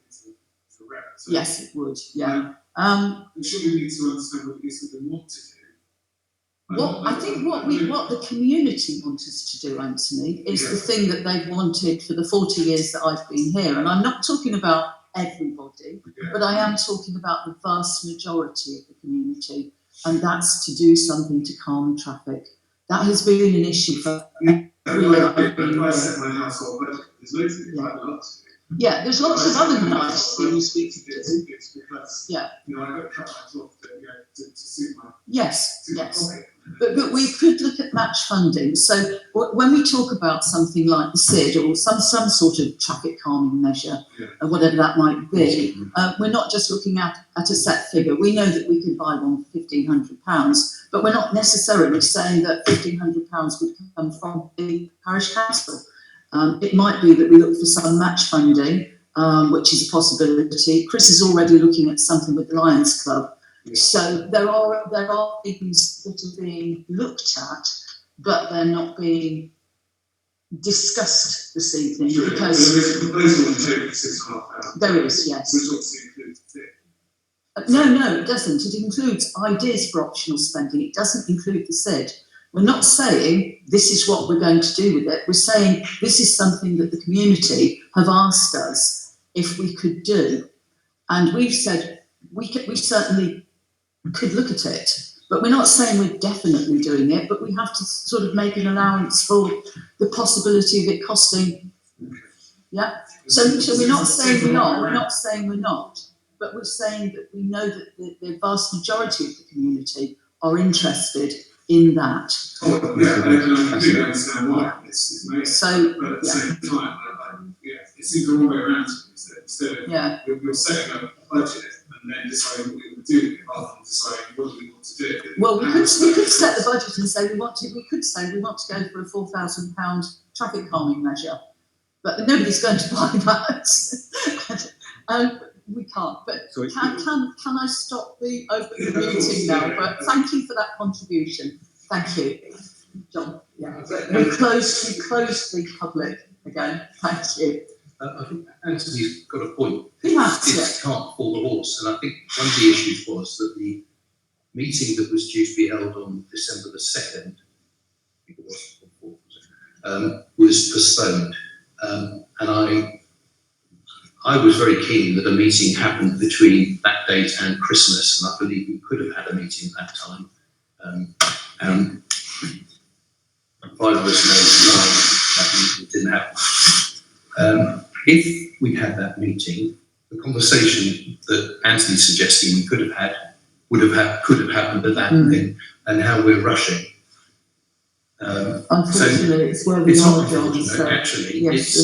a rep. So Yes, it would. Yeah. I'm sure we need to understand what it is that we want to do. I think what the community want us to do, Anthony, is the thing that they've wanted for the 40 years that I've been here. And I'm not talking about everybody, but I am talking about the vast majority of the community, and that's to do something to calm traffic. That has been an issue for I set my household budget, there's loads of things I'd love to do. Yeah, there's lots of other nice things we could do. It's because, Yeah. you know, I've got trackers off to suit my Yes, suit my yes. pocket. But we could look at match funding. So when we talk about something like the SID or some sort of traffic calming measure, or whatever that might be, we're not just looking at a set figure. We know that we can buy one for £1,500, but we're not necessarily saying that £1,500 would come from the parish council. It might be that we look for some match funding, which is a possibility. Chris is already looking at something with the Lions Club. Yeah. So there are things that are being looked at, but they're not being discussed this evening because there is a proposal on the table for £6,500. there is, yes. Which obviously includes the SID. No, it doesn't. It includes ideas for optional spending. It doesn't include the SID. We're not saying this is what we're going to do with it. We're saying this is something that the community have asked us if we could do. And we've said we certainly could look at it, but we're not saying we're definitely doing it, but we have to sort of make an allowance for the possibility of it costing. Yeah. So we're not saying we are, we're not saying we're not, but we're saying that we know that the vast majority of the community are interested in that. Oh, yeah, I completely understand why it's made. So, but at the same time, it seems the wrong way around to me. Instead of you're setting up a budget and then deciding what we would do, rather than deciding what do we want to do. Well, we could set the budget and say we want to go for a £4,000 traffic calming measure, but nobody's going to buy that. We can't. But can I stop the open meeting now? But thank you for that contribution. Thank you, John. Yeah, we closed the public again. Thank you. I think Anthony's got a point. He has, It's can't fall the horse, and I think one of the issues was that the meeting that was due to be held on December the 2nd, I think it was postponed, and I was very keen that a meeting happened between that date and Christmas, and I believe we could have had a meeting at that time. And 5 of us know that meeting didn't happen. If we had that meeting, the conversation that Anthony's suggesting we could have had could have happened at that thing, and how we're rushing. Unfortunately, it's where we it's are, not John. unfortunate, So, actually. yes,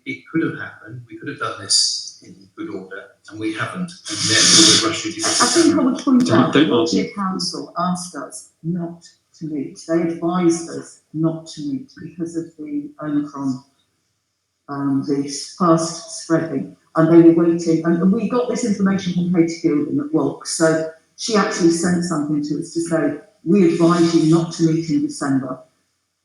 It could have happened. We could have done this in good order, and we haven't, and therefore we're rushing to get I think I would point out that don't the Council asked us not to meet. They advised us not to meet because of the Omicron, the fast spreading, and they were waiting. And we got this information from Katie Gilden at WOC, so she actually sent something to us to say, we advise you not to meet in December,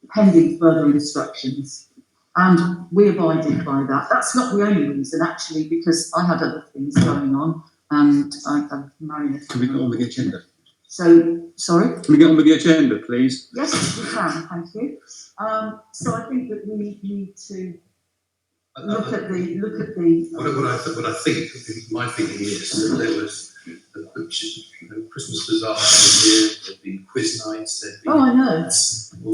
pending further instructions. And we abided by that. That's not the only reason, actually, because I had other things going on, and I'm married. Can we get on with the agenda? So, sorry? Can we get on with the agenda, please? Yes, we can, thank you. So I think that we need to look at the. What I think, my thinking is that there was the Christmas bazaar here, there'd been quiz nights, there'd been I know. all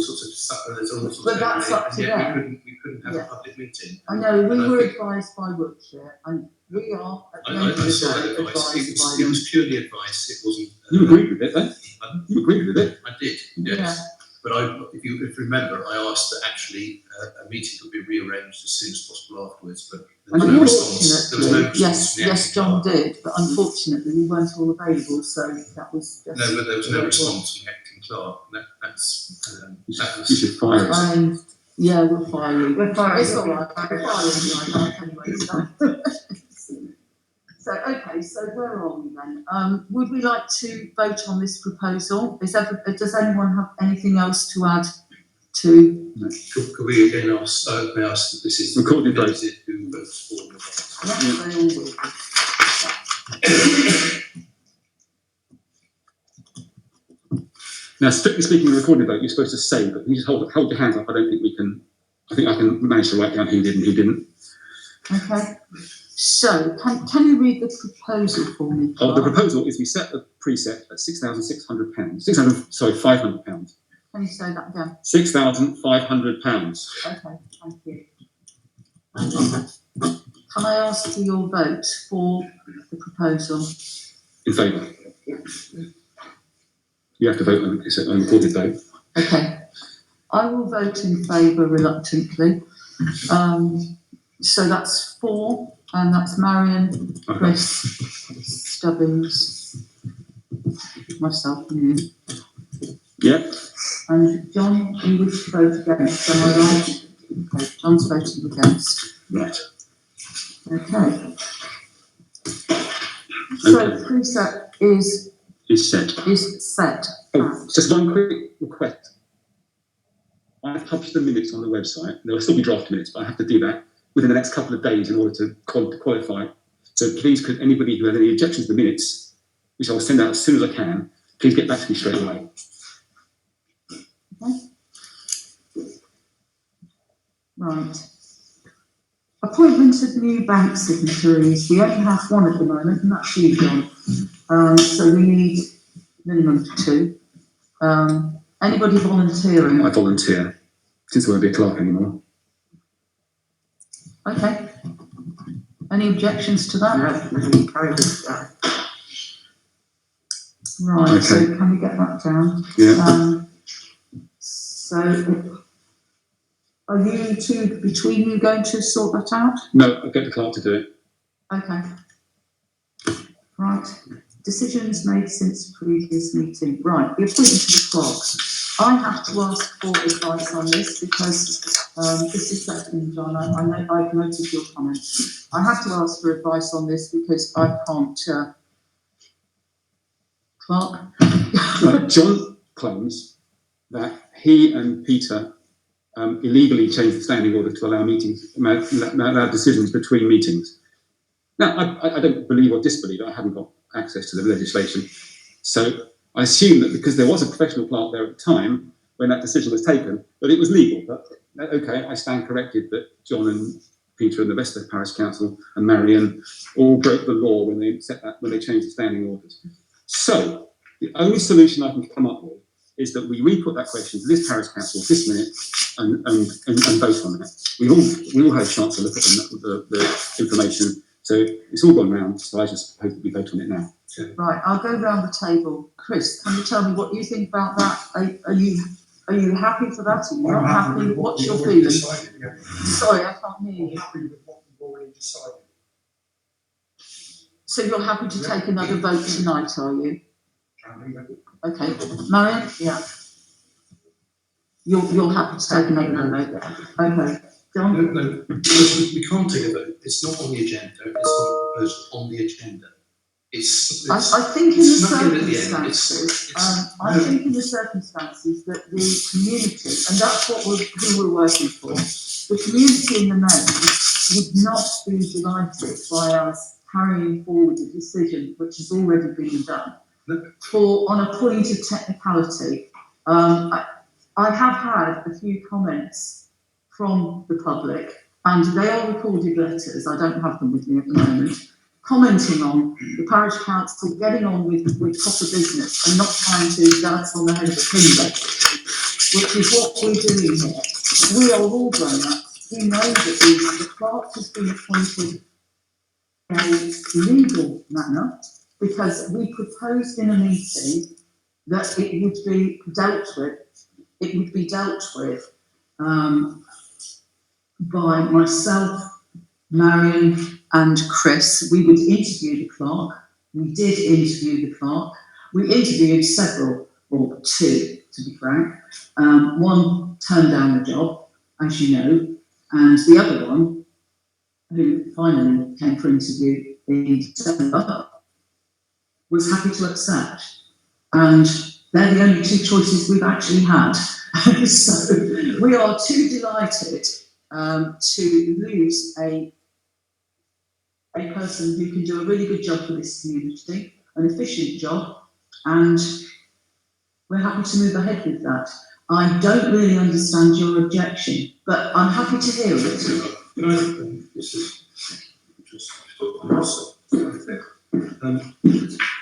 sorts of stuff, there's all sorts But of that's up to yet them. we couldn't have a public meeting. I know, we And I were think- advised by Wiltshire, and we are at the I end of the saw that day advice. advised by It them. was purely advice. It wasn't. You agreed with it, then? You agreed with it? I did, yes. But if you remember, I asked that actually a meeting could be rearranged as soon as possible afterwards, but there was no response. There was no response. Yes, John did, but unfortunately we weren't all available, so that was just. No, but there was no response from the acting clerk. You should fire us. Yeah, we'll fire you. We're firing It's you. all right, we're firing you anyway, so, okay, so where are we then? Would we like to vote on this proposal? Does anyone have anything else to add to? Could we again ask, may I ask that this is Recorded vote. who votes for the vote? Yes, they all will. Now, strictly speaking, the recorded vote, you're supposed to say, but you just hold your hands up. I don't think we can. I think I can manage to write down who did and who didn't. Okay. So, can you read the proposal for me? Oh, the proposal is we set the preset at £6,600. £500. Can you say that again? £6,500. Okay, thank you. Can I ask for your vote for the proposal? In favour. You have to vote on it's a recorded vote. Okay. I will vote in favour reluctantly. So that's 4, and that's Marion, Chris, Stubbins, myself, and you. Yeah. And John, you wish to vote against, am I right? Okay, John's voting against. Right. Okay. So preset is set. Oh, just one quick request. I've published the minutes on the website. There will still be draft minutes, but I have to do that within the next couple of days in order to qualify. So please, could anybody who has any objections to the minutes, which I will send out as soon as I can, please get back to me straight away. Right. Appointment of new bank signatories. We only have one at the moment, and that's you, John. So we need minimum 2. Anybody volunteering? I volunteer, since I won't be a clerk anymore. Okay. Any objections to that? No, carry this down. Right, Okay. so can we get that down? Yeah. So are you two, between you, going to sort that out? No, I'll get the clerk to do it. Okay. Right. Decisions made since previous meeting. Right, the appointment of the clerks. I have to ask for advice on this because this is second, John. I know I've noted your comments. I have to ask for advice on this because I can't. Clerk. Right, John claims that he and Peter illegally changed the standing order to allow meetings, allow decisions between meetings. Now, I don't believe or disbelieve. I haven't got access to the legislation, so I assume that because there was a professional clerk there at the time when that decision was taken, that it was legal. But okay, I stand corrected that John and Peter and the rest of the parish council and Marion all broke the law when they changed the standing orders. So the only solution I can come up with is that we re-put that question to this parish council this minute and vote on it. We all had a chance to look at the information, so it's all gone round. So I just hope that we vote on it now. Right, I'll go round the table. Chris, can you tell me what you think about that? Are you happy for that? Are you not happy? What's your feeling? Sorry, I can't hear you. I'm happy with what we've already decided. So you're happy to take another vote tonight, are you? Okay, Marion? Yeah. You're happy to take another vote? Okay. John? No, we can't take a vote. It's not on the agenda. It's not a proposal on the agenda. I think in the nothing at the end. circumstances, I think in the circumstances that the community, and that's what who we're working for, the community in the main would not be delighted by us carrying forward a decision which has already been done. On a point of technicality, I have had a few comments from the public, and they are recorded letters. I don't have them with me at the moment, commenting on the parish council getting on with proper business and not trying to dance on the head of a pin, which is what we're doing here. We are all grown up. We know that the clerk has been appointed in a legal manner because we proposed in a meeting that it would be dealt with. It would be dealt with by myself, Marion and Chris. We would interview the clerk. We did interview the clerk. We interviewed several, or 2, to be frank. One turned down the job, as you know, and the other one, who finally came for interview in December, was happy to accept. And they're the only 2 choices we've actually had. So we are too delighted to lose a person who can do a really good job for this community, an efficient job, and we're happy to move ahead with that. I don't really understand your objection, but I'm happy to hear it. This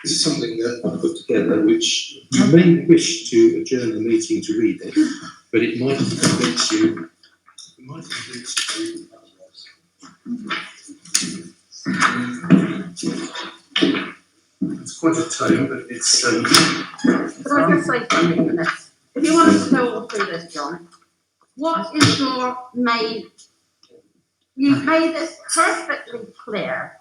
is something that I put together, which you may wish to adjourn the meeting to read it, but it might convince you. It might convince you It's quite a tome, but it's. Can I just say something for this? If you want us to go all through this, John, what is your main? You've made this perfectly clear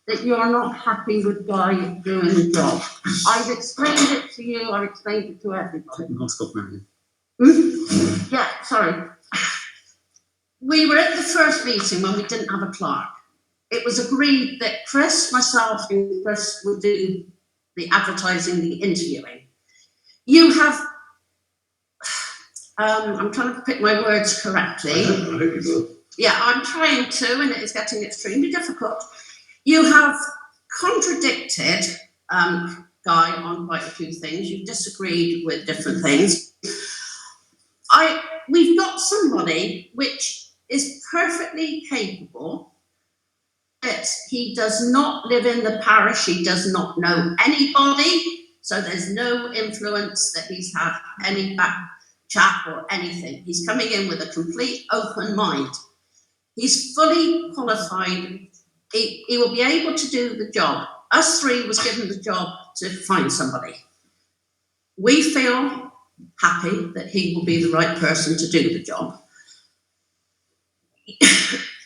that you're not happy with Guy doing the job. I've explained it to you. I've explained it to everybody. Mask off, Marion. Yeah, sorry. We were at the first meeting when we didn't have a clerk. It was agreed that Chris, myself, and Chris would do the advertising, the interviewing. You have, I'm trying to pick my words correctly. I hope you will. Yeah, I'm trying to, and it is getting extremely difficult. You have contradicted Guy on quite a few things. You've disagreed with different things. we've got somebody which is perfectly capable, but he does not live in the parish, he does not know anybody, so there's no influence that he's had any back chat or anything. He's coming in with a complete open mind. He's fully qualified. He will be able to do the job. Us three was given the job to find somebody. We feel happy that he will be the right person to do the job.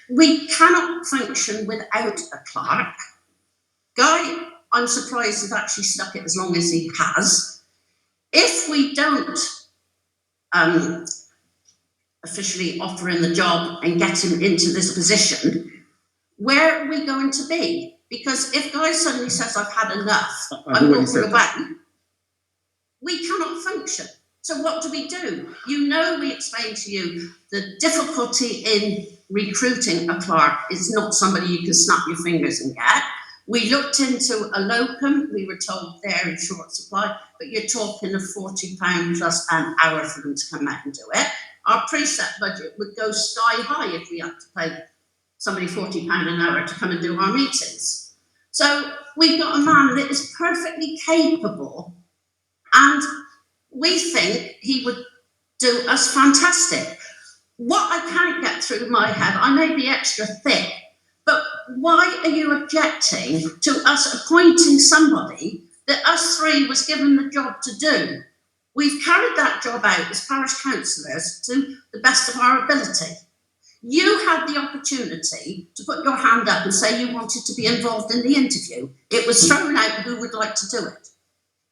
We cannot function without a clerk. Guy, I'm surprised has actually stuck it as long as he has. If we don't officially offer him the job and get him into this position, where are we going to be? Because if Guy suddenly says, I've had enough, I'm walking away, we cannot function. So what do? You know, we explained to you the difficulty in recruiting a clerk is not somebody you can snap your fingers and get. We looked into a locum, we were told they're in short supply, but you're talking of £40 plus an hour for them to come out and do it. Our preset budget would go sky high if we had to pay somebody £40 an hour to come and do our meetings. So we've got a man that is perfectly capable, and we think he would do us fantastic. What I can't get through my head, I may be extra thick, but why are you objecting to us appointing somebody that us three was given the job to do? We've carried that job out as parish councillors to the best of our ability. You had the opportunity to put your hand up and say you wanted to be involved in the interview. It was thrown out who would like to do it.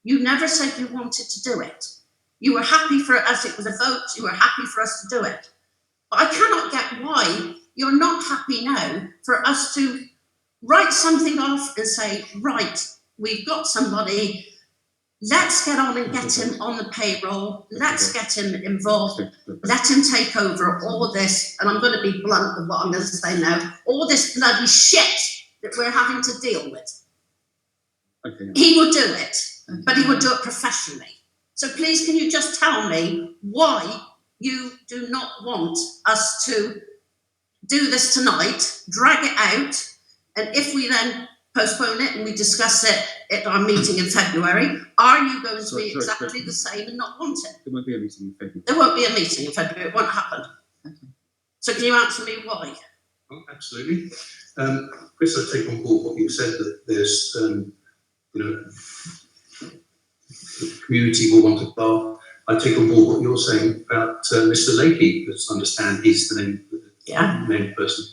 You never said you wanted to do it. You were happy for it as it was a vote. You were happy for us to do it. But I cannot get why you're not happy now for us to write something off and say, right, we've got somebody, let's get on and get him on the payroll, let's get him involved, let him take over all this, and I'm going to be blunt with what I'm going to say now, all this bloody shit that we're having to deal with. Okay. He will do it, but he will do it professionally. So please, can you just tell me why you do not want us to do this tonight, drag it out, and if we then postpone it and we discuss it at our meeting in February, are you going to be exactly the same and not want it? There won't be a meeting in February. There won't be a meeting in February, it won't happen. Okay. So can you answer me why? Oh, absolutely. Chris, I take on board what you said, that there's, the community will want a bar. I take on board what you're saying about Mr. Lakey, because I understand he's the named person.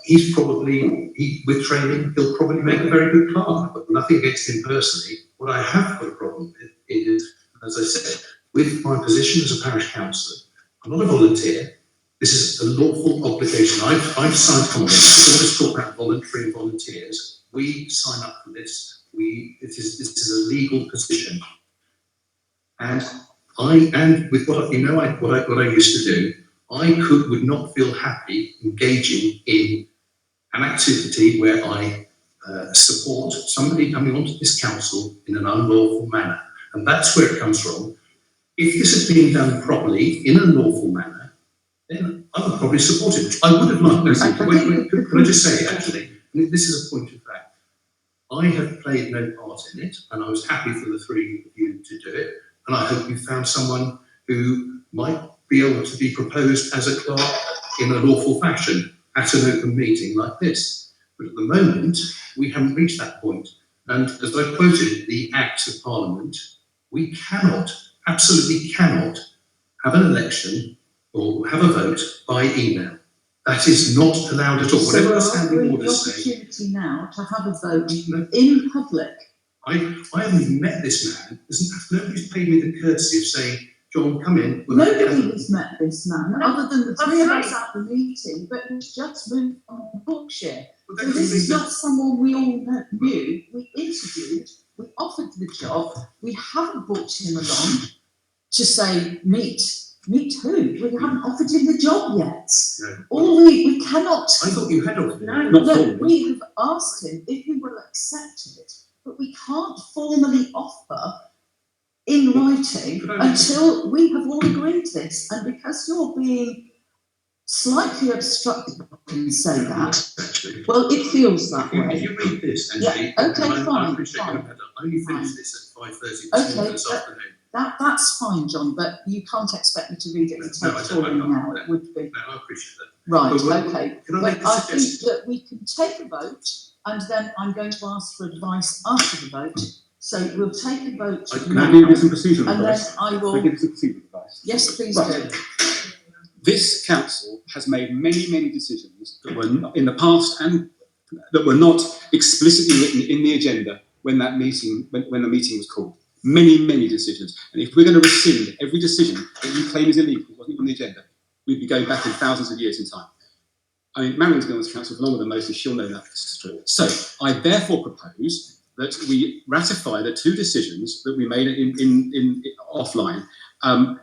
He's probably, with training, he'll probably make a very good clerk, but nothing against him personally. What I have got a problem with is, as I said, with my position as a parish councillor, I'm not a volunteer. This is a lawful obligation. I've signed contracts. We always talk about voluntary and volunteers. We sign up for this. This is a legal position. And with what I used to do, I would not feel happy engaging in an activity where I support somebody coming onto this council in an unlawful manner. And that's where it comes from. If this has been done properly in a lawful manner, then I would probably support it. I would have liked this. Can I just say, actually, this is a point of fact. I have played no part in it, and I was happy for the three of you to do it. And I hope you found someone who might be able to be proposed as a clerk in a lawful fashion at an open meeting like this. But at the moment, we haven't reached that point. And as I quoted the Act of Parliament, we cannot, absolutely cannot, have an election or have a vote by email. That is not allowed at all. So Whatever the standing orders say. the opportunity now to have a vote in public. I haven't even met this man. Nobody's paid me the courtesy of saying, John, come in. Nobody has met this man, other than the three of us at the meeting, but he's just moved from Berkshire. So this is not someone we all knew. We interviewed, we offered the job, we haven't brought him along to say, meet who? We haven't offered him the job yet. No. We cannot. I thought you had offered. No, we have asked him if he will accept it, but we can't formally offer in writing until we have all agreed this. And because you're being slightly obstructive, I can say that. Actually, Well, it feels that if way. you read this, Yeah, Angie, okay, and I fine, appreciate fine. you have only finished this at 5:30 this Okay, morning this afternoon. That's fine, John, but you can't expect me to read it and No, take I it don't- all I in can't. now. It would be. No, I appreciate that. Right, But will- okay. Can I Well, make a I think suggestion? that we can take a vote and then I'm going to ask for advice after the vote. So we'll take a vote Can now I give you some procedural and then advice? I Can I will, give you some procedural advice? yes, please Right. do. This council has made many decisions that were in the past and that were not explicitly written in the agenda when that meeting, when the meeting was called. Many decisions. And if we're going to rescind every decision that you claim is illegal, wasn't on the agenda, we'd be going back in thousands of years in time. I mean, Marion's been on this council for longer than most, and she'll know that this is true. So I therefore propose that we ratify the 2 decisions that we made in offline, and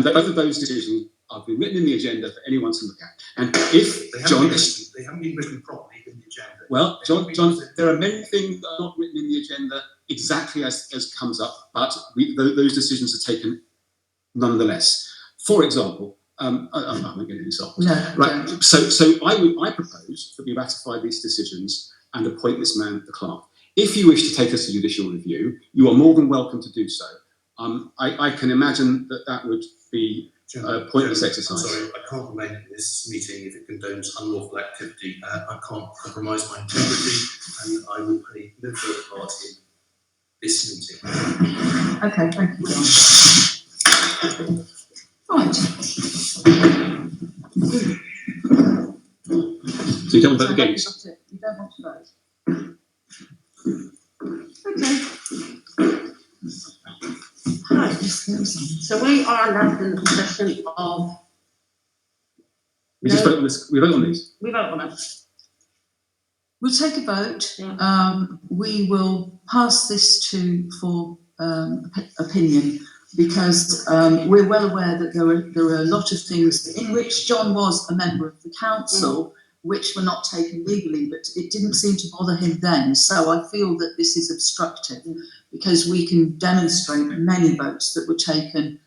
that both of those decisions have been written in the agenda for anyone to look at. And if They John, haven't been written properly in the agenda. well, John, there are many things that are not written in the agenda exactly as comes up, but those decisions are taken nonetheless. For example, I'm not going to give examples. No, Right. So I propose that we ratify these decisions and appoint this man the clerk. If you wish to take us to judicial review, you are more than welcome to do so. I can imagine that would be a pointless exercise. I'm sorry, I can't remain in this meeting if it condones unlawful activity. I can't compromise my integrity, and I will play no further part in this meeting. Okay, thank you, John. Right. So you don't vote So against? you don't want to vote? Okay. Right. So we are left in the position of, We just vote on this. We vote on these. we vote on it. We'll take a vote. Yeah. We will pass this for opinion because we're well aware that there are a lot of things in which John was a member of the council which were not taken legally, but it didn't seem to bother him then. So I feel that this is obstructive because we can demonstrate many votes that were taken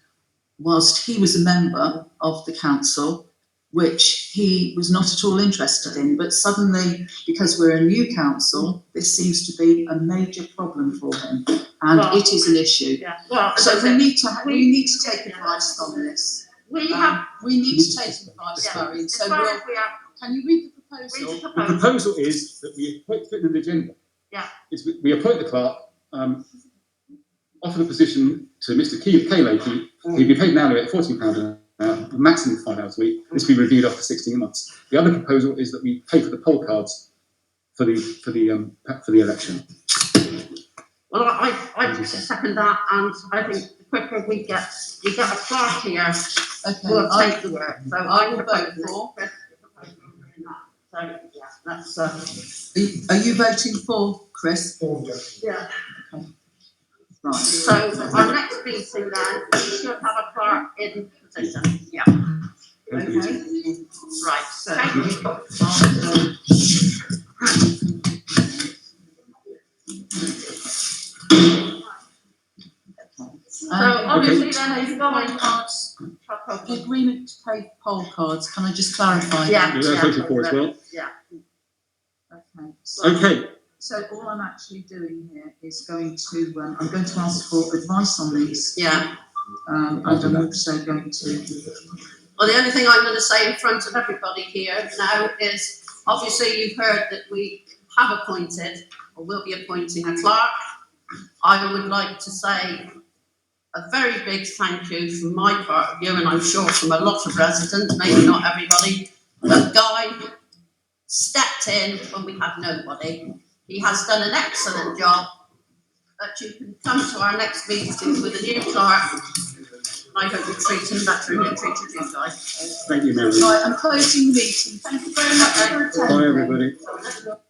whilst he was a member of the council, which he was not at all interested in. But suddenly, because we're a new council, this seems to be a major problem for him, and Well, it is an issue. Yeah. Well, So we need to take advice on this. we have, We need to take advice, yeah, Marion. as So far as we have, can you read the read proposal? the The proposal. proposal is that we appoint it in the agenda. Yeah. Is we appoint the clerk, offer the position to Mr. Clyffe. He'd be paid an hourly rate of £14 an hour, maximum 5 hours a week. This will be reviewed after 16 months. The other proposal is that we pay for the poll cards for the election. Well, I second that, and I think the quicker we get a clerk here, Okay. we'll take the work. So I I will propose vote for. this. So, yeah, that's, Are you voting for, Chris? yeah. Right. So our next meeting then, we should have a clerk in position. Yeah. Okay. Right, so. So obviously then it's going cards, the agreement to pay poll cards, can I just clarify? Yeah. You're voting for as well? Yeah. Okay. Okay. So all I'm actually doing here is going to, I'm going to ask for advice on these. Yeah. And I'm also going to. Well, the only thing I'm going to say in front of everybody here now is, obviously you've heard that we have appointed, or will be appointing a clerk. I would like to say a very big thank you from my part of you, and I'm sure from a lot of residents, maybe not everybody, but Guy stepped in when we had nobody. He has done an excellent job, that you can come to our next meeting with a new clerk. I hope you treat him better than you treated you guys. Thank you, Mary. Right, I'm closing the meeting. Thank you very much for attending. Bye, everybody.